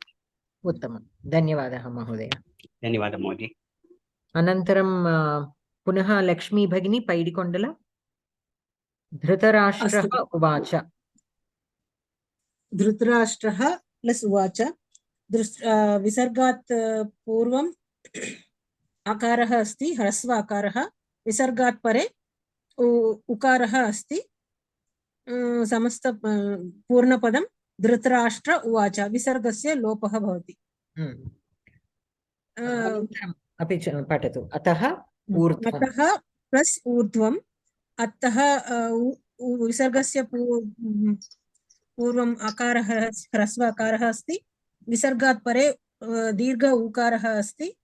उत्तमं धन्यवादः महोदय धन्यवादः महोदय अनन्तरं पुनः लक्ष्मी भगिनी पैडिकोण्डल धृतराष्ट्रः उवाच धृतराष्ट्रः प्लस उवाच विसर्गात् पूर्वम् आकारः अस्ति ह्रस्व आकारः विसर्गात् परे उकारः अस्ति समस्त पूर्णपदं धृतराष्ट्र उवाच विसर्गस्य लोपः भवति अपि च पठतु अतः अतः प्लस ऊर्ध्वम् अतः विसर्गस्य पूर्वम् आकारः ह्रस्व आकारः अस्ति विसर्गात् परे दीर्घ ऊकारः अस्ति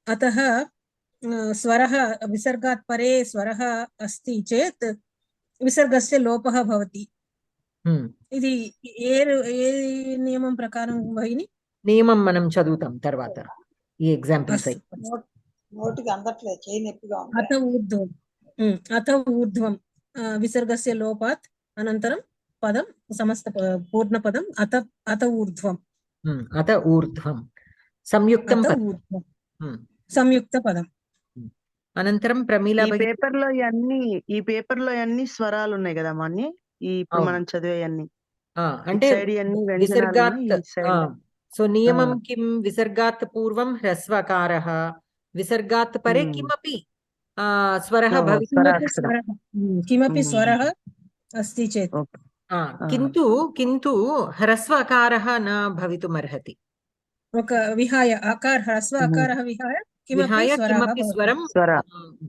अतः स्वरः विसर्गात् परे स्वरः अस्ति चेत् विसर्गस्य लोपः भवति ఇది ఏ నియమం ప్రకారం భగిని నియమం మనం చదువుతాం తర్వాత ఈ ఎగ్జాంపుల్స్ నోటికి అందట్లే చేయి నొప్పిగా ఉంది అత ఊర్ధ్వం విసర్గస్య లోపాత్ అనంతరం పదం సమస్త పూర్ణ పదం అత ఊర్ధ్వం సంయుక్తం సంయుక్త పదం అనంతరం ప్రమీల ఈ పేపర్ లో అన్ని స్వరాలు ఉన్నాయి కదా మన్ని ఇప్పుడు మనం చదివేయన్ని అంటే విసర్గాత్ సో నియమం కిం విసర్గాత్ పూర్వం హ్రస్వకారः విసర్గాత్ పరే కిమపి స్వరः భవితుమర్హతి किमपि स्वरः अस्ति चेत् किन्तु ह्रस्वकारः न भवितुमर्हति विहाय आकार ह्रस्व आकारः विहाय किमपि स्वरं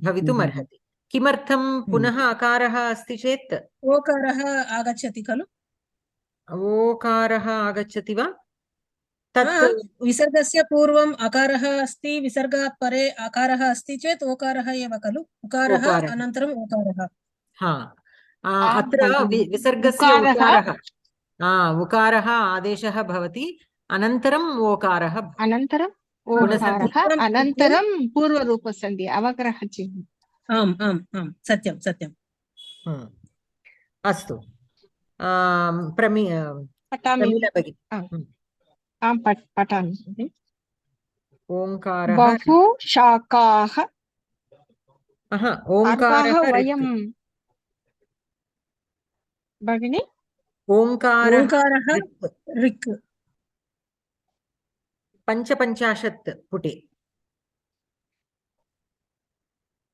भवितुमर्हति किमर्थं पुनः अकारः अस्ति चेत् ओकारः आगच्छति खलु ओकारः आगच्छति वा विसर्गस्य पूर्वम् अकारः अस्ति विसर्गात् परे आकारः अस्ति चेत् ओकारः एव खलु उकारः अनन्तरम् ओकारः अत्र विसर्गस्य उकारः आदेशः भवति अनन्तरम् ओकारः अनन्तरं पूर्वरूपसन्धि अवकरः चिह्नम् आम् आम् आम् सत्यं सत्यम् अस्तु प्रमीला भगिनी पठामि ओङ्कारः बहु शाखाः ओङ्कारः वयं भगिनी ओङ्कारः ओङ्कारः ऋक् ऋक् 55 पुटे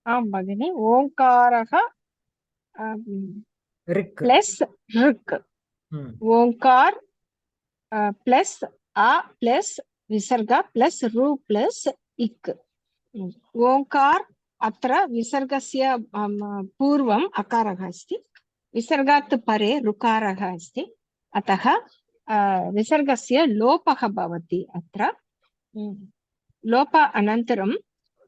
आं भगिनी ओङ्कारः ऋक् प्लस ऋक् ओङ्कार प्लस आ प्लस विसर्ग प्लस रु प्लस इक् ओङ्कार अत्र विसर्गस्य पूर्वम् अकारः अस्ति विसर्गात् परे ऋकारः अस्ति अतः विसर्गस्य लोपः भवति अत्र लोप अनन्तरं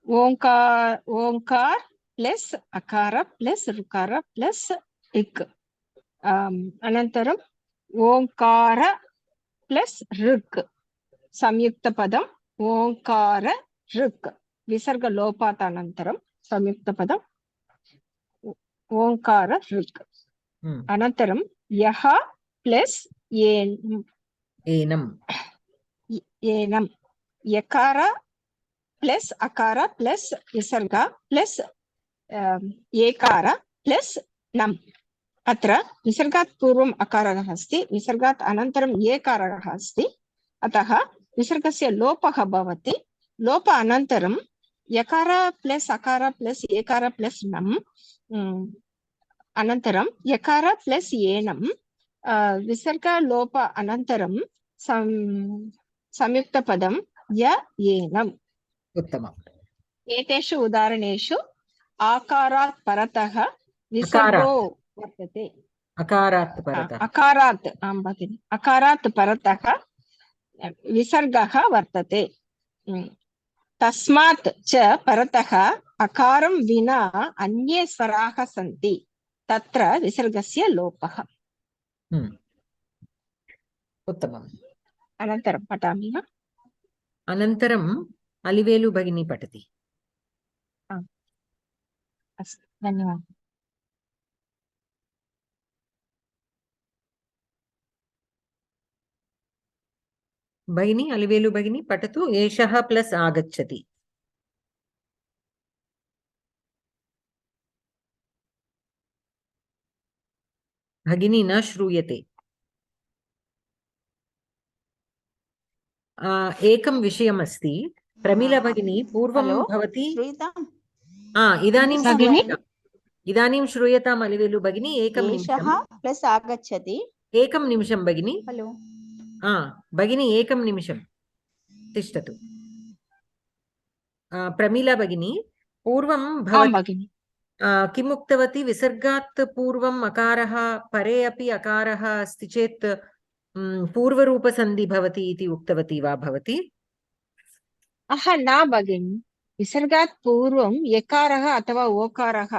ओङ्कार प्लस अकार प्लस ऋकार प्लस इक् अनन्तरम् ओङ्कार प्लस ऋक् संयुक्तपदम् ओङ्कार ऋक् विसर्ग लोपात् अनन्तरं संयुक्तपदम् ओङ्कार ऋक् अनन्तरं यः प्लस एनम् यकार प्लस अकार प्लस विसर्ग प्लस एकार प्लस नम् अत्र विसर्गात् पूर्वम् अकारः अस्ति विसर्गात् अनन्तरम् एकारः अस्ति अतः विसर्गस्य लोपः भवति लोप अनन्तरं यकार प्लस अकार प्लस एकार प्लस नम् अनन्तरं यकार प्लस एनम् विसर्ग लोप अनन्तरं संयुक्तपदं एनम् उत्तमम् एतेषु उदाहरणेषु आकारात् परतः विसर्गो वर्तते अकारात् परतः अकारात् आं भगिनि अकारात् परतः विसर्गः वर्तते तस्मात् च परतः अकारं विना अन्ये स्वराः सन्ति तत्र विसर्गस्य लोपः उत्तमम् अनन्तरं पठामि वा अनन्तरम् अलिवेलु भगिनी पठति अस्तु धन्यवादः भगिनी अलिवेलु भगिनी पठतु एषः प्लस आगच्छति भगिनी न श्रूयते एकं विषयम् अस्ति प्रमीला भगिनी पूर्वं भवति इदानीं श्रूयताम् अलिवेलु भगिनी एकं निमिषं प्लस आगच्छति एकं निमिषं भगिनी हेलो भगिनी एकं निमिषं तिष्ठतु प्रमीला भगिनी पूर्वं भवति किम् उक्तवती विसर्गात् पूर्वम् अकारः परे अपि अकारः अस्ति चेत् पूर्वरूपसन्धि भवति इति उक्तवती वा भवती न भगिनि विसर्गात् पूर्वं यकारः अथवा ओकारः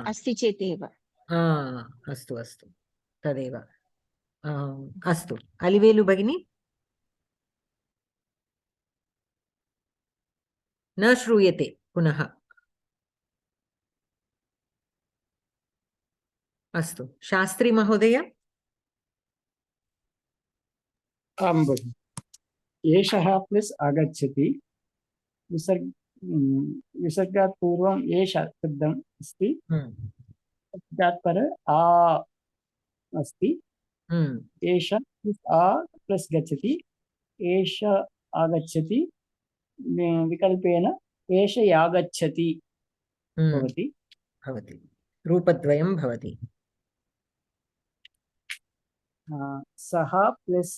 अस्ति चेत् एव अस्तु अस्तु तदेव अस्तु अलिवेलु भगिनी न श्रूयते पुनः अस्तु शास्त्री महोदय आं भगिनि एषः प्लस आगच्छति विसर्गात् पूर्वम् एष शब्दम् अस्ति विसर्गात् पर आ अस्ति एष प्लस आ प्लस गच्छति एष आगच्छति विकल्पेन एष यागच्छति भवति रूपद्वयं भवति सः प्लस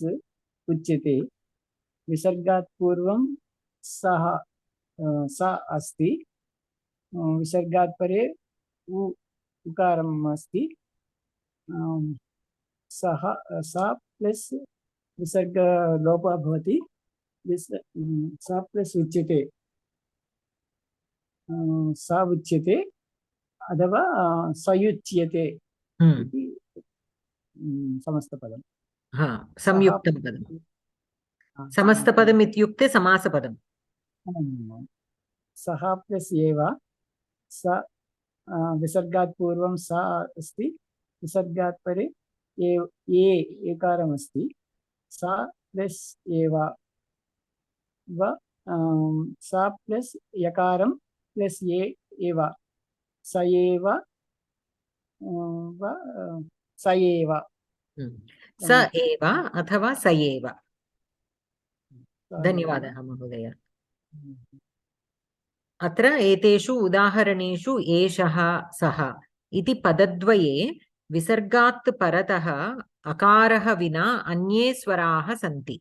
उच्यते विसर्गात् पूर्वं सः सा अस्ति विसर्गात् परे उकारम् अस्ति सः सा प्लस विसर्ग लोपः भवति सा प्लस उच्यते सा उच्यते अथवा सयुच्यते इति समस्तपदं संयुक्तपदं समस्तपदम् इत्युक्ते समासपदं सः प्लस एव स विसर्गात् पूर्वं सा अस्ति विसर्गात् परे एकारमस्ति सा प्लस एव सा प्लस यकारं प्लस एव स एव स एव स एव अथवा स एव। धन्यवादः महोदय। अत्र एतेषु उदाहरणेषु एषः सः इति पदद्वये विसर्गात् परतः अकारः विना अन्ये स्वराः सन्ति।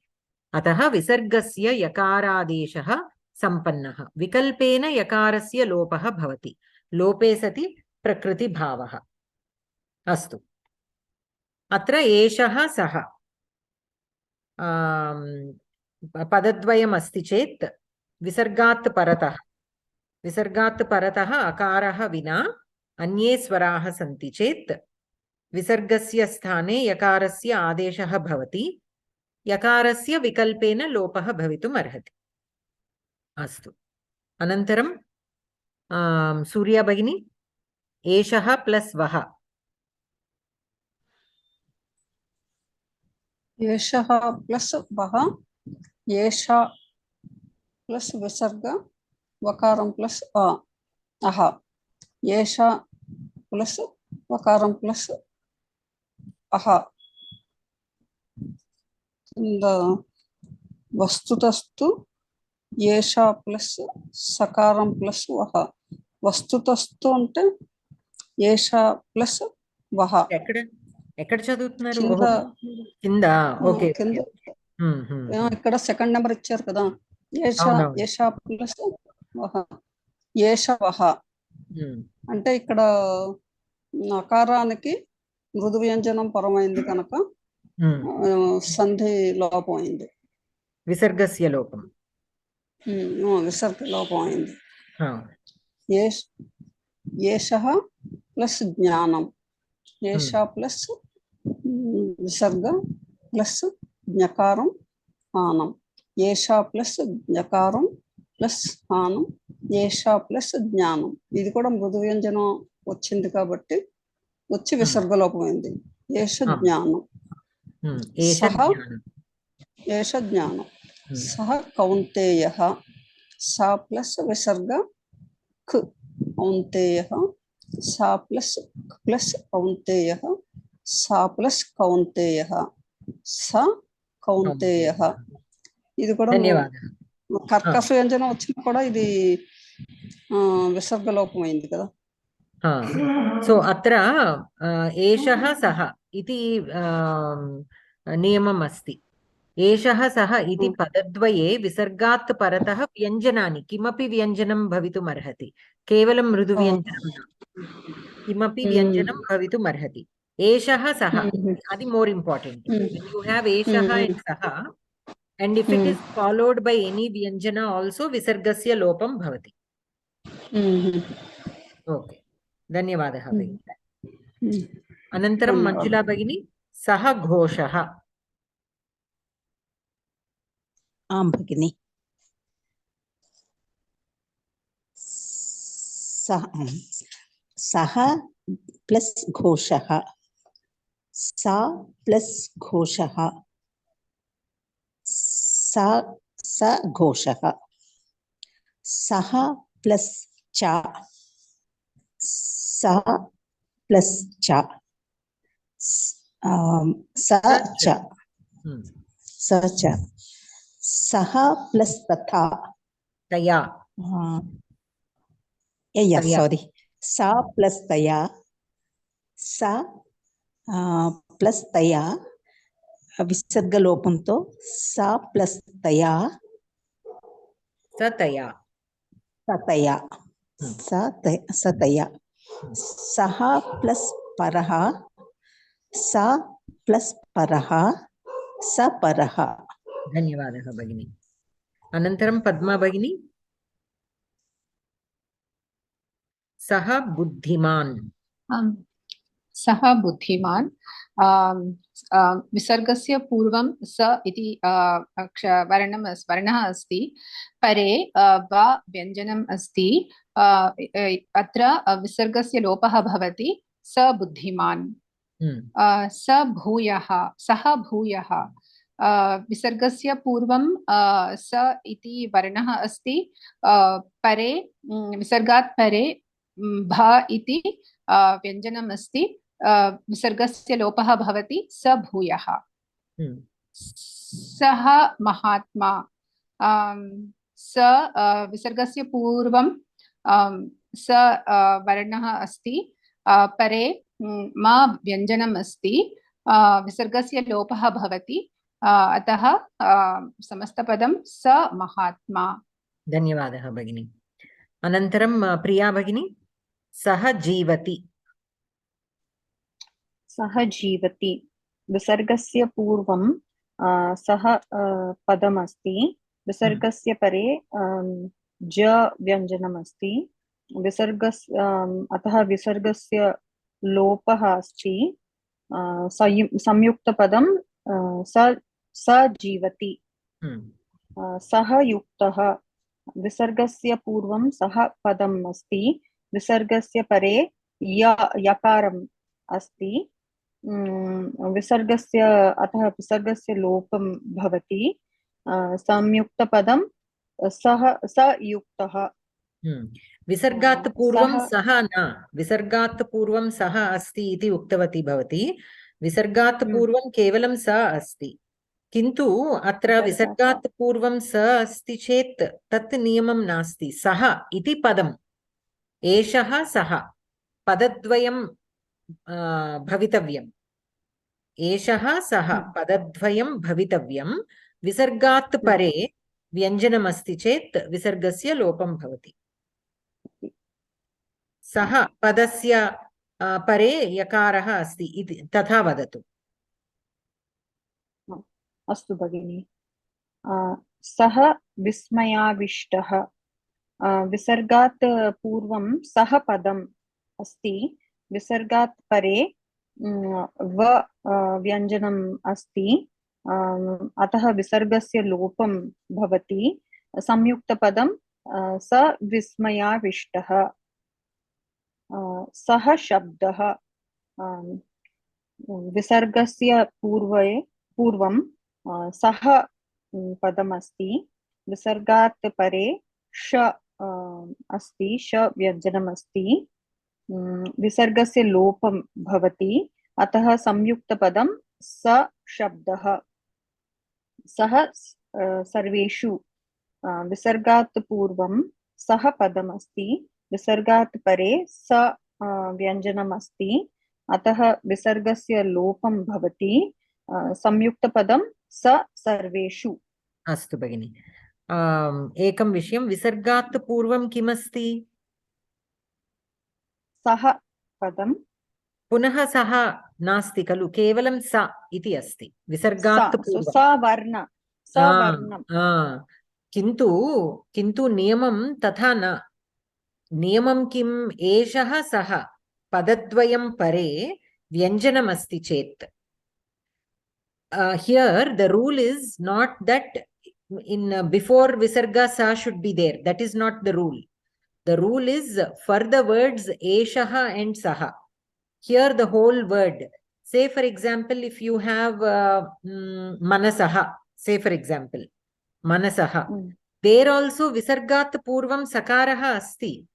अतः विसर्गस्य यकारादेशः सम्पन्नः। विकल्पेन यकारस्य लोपः भवति। लोपे सति प्रकृतिभावः। अस्तु, अत्र एषः सः पदद्वयम् अस्ति चेत् विसर्गात् परतः अकारः विना अन्ये स्वराः सन्ति चेत् विसर्गस्य स्थाने यकारस्य आदेशः भवति। यकारस्य विकल्पेन लोपः भवितुम् अर्हति। अस्तु, अनन्तरं सूर्या भगिनी, एषः प्लस् वः। एषः प्लस् वः, एषा प्लस् विसर्ग वकारं प्लस् अः, एषा प्लस् वकारं प्लस् अः। वस्तुतस्तु ఏషా ప్లస్ సకారం ప్లస్ వహ. వస్తుతస్తు అంటే ఏషా ప్లస్ వహ. ఎక్కడ చదువుతున్నారు? కింద ఇక్కడ సెకండ్ నెంబర్ ఇచ్చారు కదా. ఏషా ఏషా ప్లస్ వహ, ఏష వహ అంటే ఇక్కడ అకారానికి మృదు వ్యంజనం పరమైంది కనుక సంధి లోపం అయింది. విసర్గస్య లోపం, విసర్గ లోపం అయింది. ఏషః ప్లస్ జ్ఞానం, ఏషా ప్లస్ విసర్గ ప్లస్ జ్ఞకారం హానం, ఏషా ప్లస్ జ్ఞకారం ప్లస్ హానం, ఏషా ప్లస్ జ్ఞానం. ఇది కూడా మృదు వ్యంజనం వచ్చింది కాబట్టి వచ్చి విసర్గ లోపమైంది. ఏష జ్ఞానం, సహ ఏష జ్ఞానం, సహ కౌంతేయః, సా ప్లస్ విసర్గ ఖ కౌంతేయః, సా ప్లస్ ప్లస్ కౌంతేయః, సా ప్లస్ కౌంతేయః, స కౌంతేయః. ఇది కూడా కర్కశ వ్యంజనం వచ్చినా కూడా ఇది విసర్గ లోపమైంది కదా. సో అత్ర ఏషః సః ఇతి నియమం అస్తి. ఏషः సः इति पदद्वये विसर्गात् परतः व्यञ्जनानि किमपि व्यञ्जनं भवितुम् अर्हति. केवलं मृदुव्यञ्जनं न, किमपि व्यञ्जनं भवितुम् अर्हति. एषः सः, అది more important. When you have एषः and सः and if it is followed by any व्यञ्जना also विसर्गस्य लोपं भवति. ओके, धन्यवादः भगिनी. अनन्तरं मञ्जुला भगिनी, सः घोषः. आं भगिनि, सः प्लस घोषः, सा प्लस घोषः, सा स घोषः, सः प्लस च, सा प्लस च, स च, स च, सः प्लस तथा तया, सॉरी, सा प्लस तया, सा प्लस तया विसर्ग लोपंतो सा प्लस तया, सतया, सतया, सतया, सः प्लस परः, सा प्लस परः, स परः. धन्यवादः भगिनी. अनन्तरं पद्मा भगिनी, सः बुद्धिमान्. सः बुद्धिमान्. विसर्गस्य पूर्वं स इति वर्णः अस्ति. परे व व्यञ्जनम् अस्ति. अत्र विसर्गस्य लोपः भवति. स बुद्धिमान्. स भूयः, सः भूयः. विसर्गस्य पूर्वं स इति वर्णः अस्ति. परे विसर्गात् परे भ इति व्यञ्जनम् अस्ति. विसर्गस्य लोपः भवति स भूयः सः महात्मा स विसर्गस्य पूर्वं स वर्णः अस्ति परे मा व्यञ्जनम् अस्ति विसर्गस्य लोपः भवति अतः समस्तपदं स महात्मा। धन्यवादः भगिनी। अनन्तरं प्रिया भगिनी सः जीवति। सः जीवति विसर्गस्य पूर्वं सः पदमस्ति विसर्गस्य परे ज व्यञ्जनमस्ति अतः विसर्गस्य लोपः अस्ति संयुक्तपदं स जीवति सः युक्तः विसर्गस्य पूर्वं सः पदम् अस्ति विसर्गस्य परे यकारम् अस्ति विसर्गस्य अतः विसर्गस्य लोपं भवति संयुक्तपदं स युक्तः विसर्गात् पूर्वं सः न विसर्गात् पूर्वं सः अस्ति इति उक्तवती भवती विसर्गात् पूर्वं केवलं स अस्ति किन्तु अत्र विसर्गात् पूर्वं स अस्ति चेत् तत् नियमं नास्ति सः इति पदम् एषः सः पदद्वयं भवितव्यम् एषः सः पदद्वयं भवितव्यं विसर्गात् परे व्यञ्जनमस्ति चेत् विसर्गस्य लोपं भवति सः पदस्य परे यकारः अस्ति इति तथा वदतु। अस्तु भगिनी सः विस्मयाविष्टः विसर्गात् पूर्वं सः पदम् अस्ति विसर्गात् परे व व्यञ्जनम् अस्ति अतः विसर्गस्य लोपं भवति संयुक्तपदं स विस्मयाविष्टः सः शब्दः विसर्गस्य पूर्वं सः पदमस्ति विसर्गात् परे श अस्ति श व्यञ्जनमस्ति विसर्गस्य लोपं भवति अतः संयुक्तपदं स शब्दः सः सर्वेषु विसर्गात् पूर्वं सः पदमस्ति विसर्गात् परे स व्यञ्जनमस्ति अतः विसर्गस्य लोपं भवति संयुक्तपदं स सर्वेषु। अस्तु भगिनि एकं विषयं विसर्गात् पूर्वं किमस्ति सः पदं पुनः सः नास्ति खलु केवलं स इति अस्ति विसर्गात् पूर्वं किन्तु नियमं तथा न नियमं किम् एषः सः पदद्वयं परे व्यञ्जनमस्ति चेत् here the rule is not that in before visarga sa should be there. That is not the rule. The rule is for the words eshaha and saha. Here the whole word. Say for example, if you have manasaha, say for example, manasaha. There also visargat purvam sakaraha asti.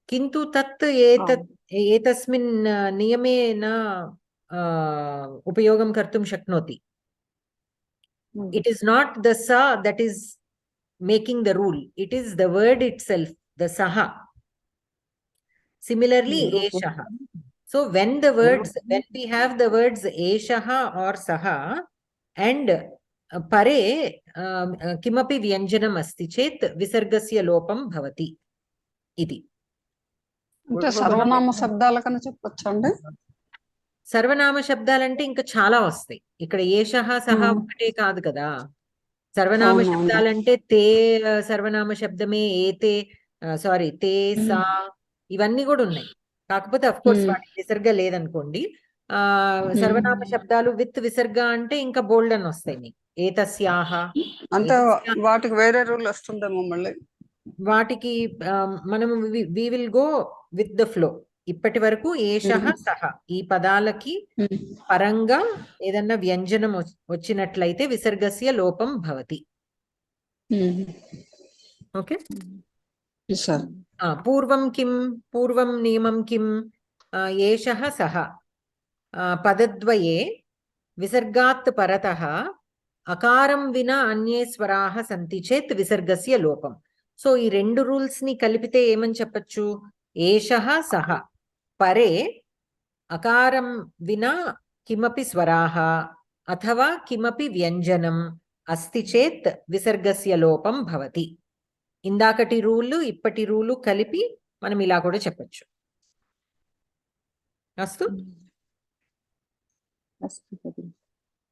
Kintu tat etasmin niyame na upayogam kartum shaknoti. It is not the sa that is making the rule. It is the word itself, the saha. Similarly, eshaha. So when we have the words eshaha or saha and pare kimapi vyanjanam asti chet visargasya lopam bhavati iti. అంటే సర్వనామ శబ్దాల కన్నా చెప్పొచ్చండి సర్వనామ శబ్దాలంటే ఇంకా చాలా వస్తాయి ఇక్కడ ఏషః సహ ఒకటే కాదు కదా సర్వనామ శబ్దాలంటే తే సర్వనామ శబ్దమే ఏతే సారీ తే సా ఇవన్నీ కూడా ఉన్నాయి కాకపోతే ఆఫ్ కోర్స్ వాటి విసర్గ లేదనుకోండి సర్వనామ శబ్దాలు విత్ విసర్గ అంటే ఇంకా బోల్డ్ అని వస్తాయి మీకు ఏతస్యాహ అంటే వాటికి వేరే రూల్ వస్తుందేమో మళ్ళీ వాటికి మనము we will go with the flow ఇప్పటి వరకు ఏషః సహ ఈ పదాలకి పరంగా ఏదన్నా వ్యంజనం వచ్చినట్లయితే విసర్గస్య లోపం భవతి ఓకే పూర్వం కిం పూర్వం నియమం కిం ఏషః సహ పదద్వయే విసర్గాత్ పరతః అకారం వినా అన్యే స్వరాः సంతి చేత్ విసర్గస్య లోపం. సో ఈ రెండు రూల్స్ ని కలిపితే ఏమని చెప్పచ్చు? ఏషః సహ పరే అకారం వినా కిమపి స్వరాः అథవా కిమపి వ్యంజనం అస్తి చేత్ విసర్గస్య లోపం భవతి. ఇందాకటి రూలు ఇప్పటి రూలు కలిపి మనం ఇలా కూడా చెప్పచ్చు. అస్తు.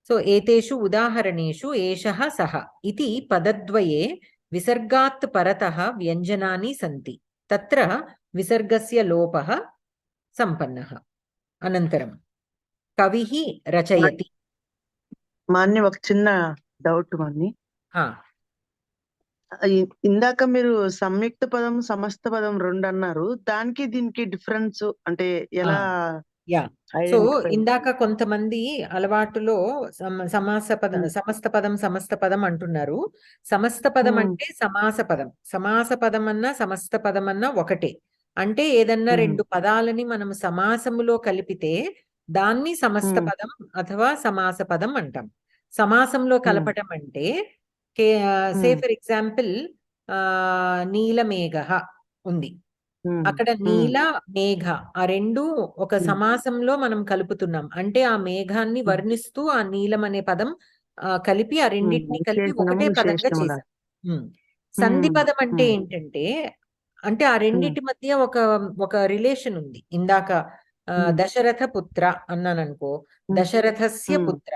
సో ఏతేషు ఉదాహరణేషు ఏషః సహ ఇతి పదద్వయే విసర్గాత్ పరతః వ్యంజనాని సంతి తత్ర విసర్గస్య లోపః సంపన్నః. అనంతరం కవిః రచయతి. మాన్య ఒక చిన్న డౌట్ మాన్ని. ఇందాక మీరు సంయుక్త పదం సమస్త పదం రెండు అన్నారు, దానికి దీనికి డిఫరెన్స్ అంటే ఎలా? సో ఇందాక కొంతమంది అలవాటులో సమస్త పదం సమస్త పదం అంటున్నారు. సమస్త పదం అంటే సమాస పదం. సమాస పదం అన్నా సమస్త పదం అన్నా ఒకటే. అంటే ఏదన్నా రెండు పదాలని మనం సమాసములో కలిపితే దాన్ని సమస్త పదం అథవా సమాస పదం అంటాం. సమాసంలో కలపటం అంటే సే ఫర్ ఎగ్జాంపుల్ నీలమేఘ ఉంది, అక్కడ నీల మేఘ ఆ రెండు ఒక సమాసంలో మనం కలుపుతున్నాం. అంటే ఆ మేఘాన్ని వర్ణిస్తూ ఆ నీలం అనే పదం కలిపి ఆ రెండింటిని కలిపి ఒకటే పదంగా చేశాం. సంధి పదం అంటే ఏంటంటే అంటే ఆ రెండింటి మధ్య ఒక రిలేషన్ ఉంది. ఇందాక దశరథ పుత్ర అన్నాననుకో, దశరథస్య పుత్ర,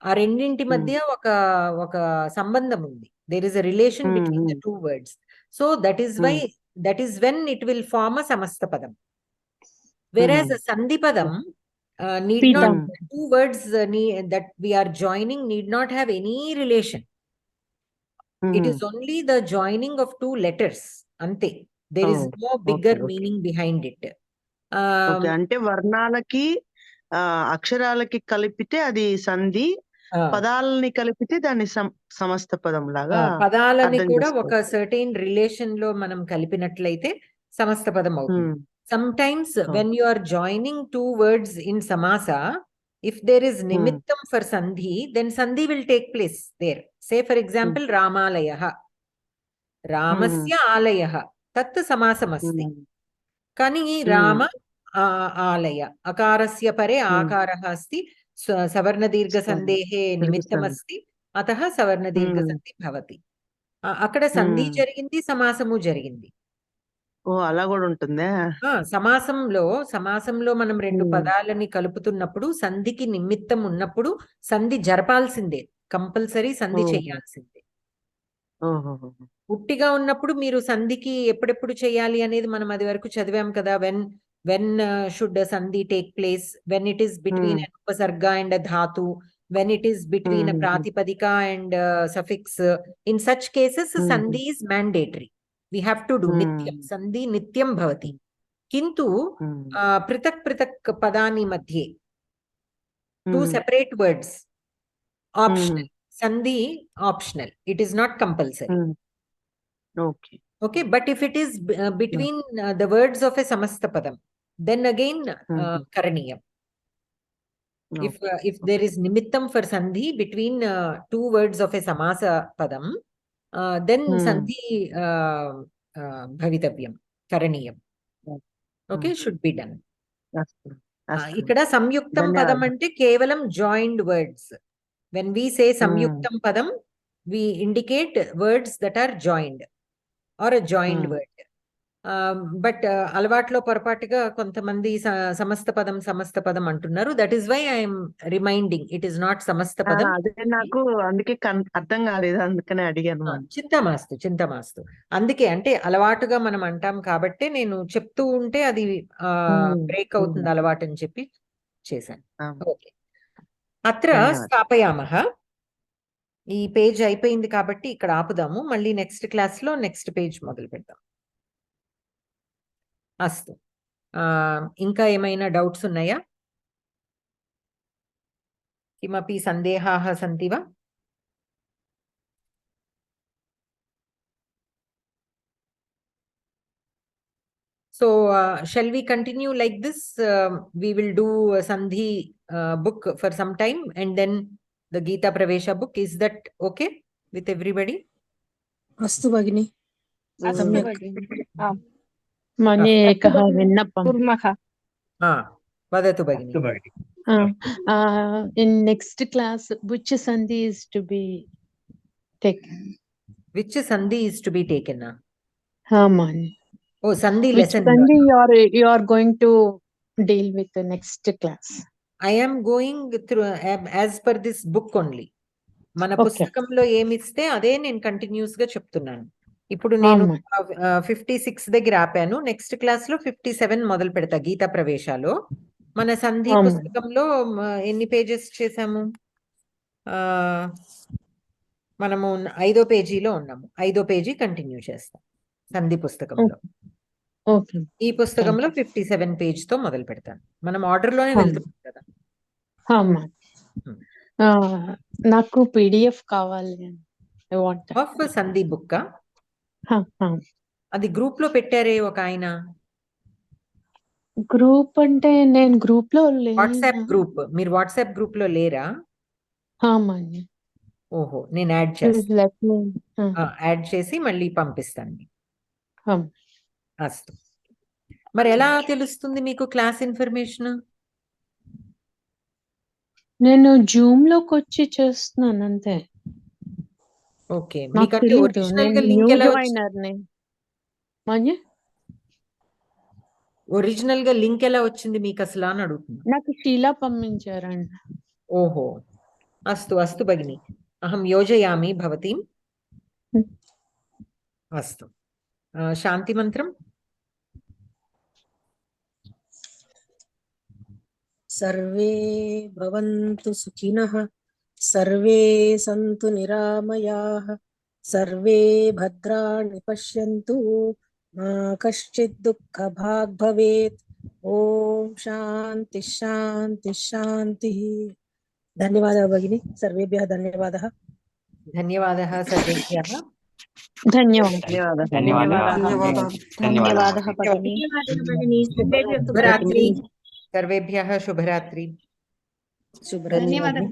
ఆ రెండింటి మధ్య ఒక సంబంధం ఉంది. There is a relation between the two words. So that is when it will form a samasta padam. Whereas a sandhi padam need not, two words that we are joining need not have any relation. It is only the joining of two letters ante. There is no bigger meaning behind it. అంటే వర్ణాలకి అక్షరాలకి కలిపితే అది సంధి, పదాలని కలిపితే దాన్ని సమస్త పదం లాగా పదాలని కూడా ఒక సర్టైన్ రిలేషన్ లో మనం కలిపినట్లయితే సమస్త పదం అవుతుంది. Sometimes when you are joining two words in samasa, if there is nimittam for sandhi, then sandhi will take place there. Say for example Ramalayah, Ramasya Alayah, tat samasam asti. Kani Rama Alaya, akarasya pare akarah asti, savarna dirgha sandehe nimittam asti, అతః సవర్ణ దీర్ఘ సంధి భవతి. అక్కడ సంధి జరిగింది, సమాసము జరిగింది. అలా కూడా ఉంటుందా? సమాసంలో మనం రెండు పదాలని కలుపుతున్నప్పుడు సంధికి నిమిత్తం ఉన్నప్పుడు సంధి జరపాల్సిందే, కంపల్సరీ సంధి చేయాల్సిందే. ఉట్టిగా ఉన్నప్పుడు మీరు సంధికి ఎప్పుడెప్పుడు చేయాలి అనేది మనం అది వరకు చదివాం కదా. when should a sandhi take place? When it is between an upasarga and a dhatu, when it is between a pratipadika and a suffix. In such cases sandhi is mandatory. We have to do nityam. Sandhi nityam bhavati. Kintu pritak padani madhye, two separate words, optional. Sandhi optional. It is not compulsory. Okay, but if it is between the words of a samasta padam, then again karaniyam. If there is nimittam for sandhi between two words of a samasa padam, then sandhi bhavitavyam, karaniyam. Okay, should be done. Ikkada samyuktam padam ante kevalam joined words. When we say samyuktam padam, we indicate words that are joined or a joined word. But అలవాట్లో పొరపాటుగా కొంతమంది సమస్త పదం అంటున్నారు. That is why I'm reminding it is not సమస్త పదం. నాకు అందుకే అర్థం కాలేదు, అందుకనే అడిగాను. చింతమాస్తు. అందుకే అంటే అలవాటుగా మనం అంటాం కాబట్టి నేను చెప్తూ ఉంటే అది బ్రేక్ అవుతుంది అలవాటు అని చెప్పి చేశాను. ఓకే, అత్ర స్థాపయామః. ఈ పేజ్ అయిపోయింది కాబట్టి ఇక్కడ ఆపుదాము. మళ్ళీ నెక్స్ట్ క్లాస్ లో నెక్స్ట్ పేజ్ మొదలు పెడదాం. అస్తు. ఇంకా ఏమైనా డౌట్స్ ఉన్నాయా? కిమపి సందేహాः సంతి వా? So shall we continue like this? We will do a Sandhi book for some time and then the Geetha Pravesha book. Is that okay with everybody? Astu Bhagini. अस्तु सम्यक्. भगिनि आम् मने एकः विन्नपम् कुर्मः वदतु भगिनि. In next class which sandhi is to be taken? Which Sandhi is to be taken? Man. Oh, Sandhi Which lesson. Sandhi you are going to deal with the next class? I am going through as per this book only. Mana పుస్తకంలో ఏమి ఇస్తే అదే నేను continuous గా చెప్తున్నాను. ఇప్పుడు నేను 56 దగ్గర ఆపాను. నెక్స్ట్ క్లాస్ లో 57 మొదలు పెడతా గీతా ప్రవేశాలో. మన సంధి పుస్తకంలో ఎన్ని పేజెస్ చేసాము? మనము 5వ పేజీలో ఉన్నాము. 5వ పేజీ కంటిన్యూ చేస్తాం సంధి పుస్తకంలో. ఈ పుస్తకంలో 57 పేజ్ తో మొదలు పెడతాను. మనం ఆర్డర్ లోనే వెళ్తున్నాం కదా. నాకు PDF కావాలి. I want ఆఫ్ సంధి బుక్. అది గ్రూప్ లో పెట్టారే ఒక ఆయన. గ్రూప్ అంటే నేను గ్రూప్ లో లేను. WhatsApp group. మీరు వాట్సాప్ గ్రూప్ లో లేరా? ఓహో, నేను యాడ్ చేస్తాను. యాడ్ చేసి మళ్ళీ పంపిస్తాను. అస్తు. మరి ఎలా తెలుస్తుంది మీకు క్లాస్ ఇన్ఫర్మేషన్? నేను జూమ్ లోకి వచ్చి చేస్తున్నాను అంతే. ఓకే, మీకంటే ఒరిజినల్ గా లింక్ ఎలా వచ్చింది? ఒరిజినల్ గా లింక్ ఎలా వచ్చింది మీకు అసలు అని అడుగుతున్నా. నాకు శీలా పంపించారండి. ఓహో, అస్తు అస్తు భగిని, అహం యోజయామి భవతీం. అస్తు. శాంతి మంత్రం. सर्वे भवन्तु सुखिनः, सर्वे सन्तु निरामयाः, सर्वे भद्राणि पश्यन्तु, मा कश्चित् दुःखभाग् भवेत्. ओम शांति शांति शांतिः. धन्यवादः भगिनी, सर्वेभ्यः धन्यवादः. धन्यवादः सर्वेभ्यः. धन्यवादः. धन्यवादः भगिनी. शुभरात्रि सर्वेभ्यः. शुभरात्रि. धन्यवादः.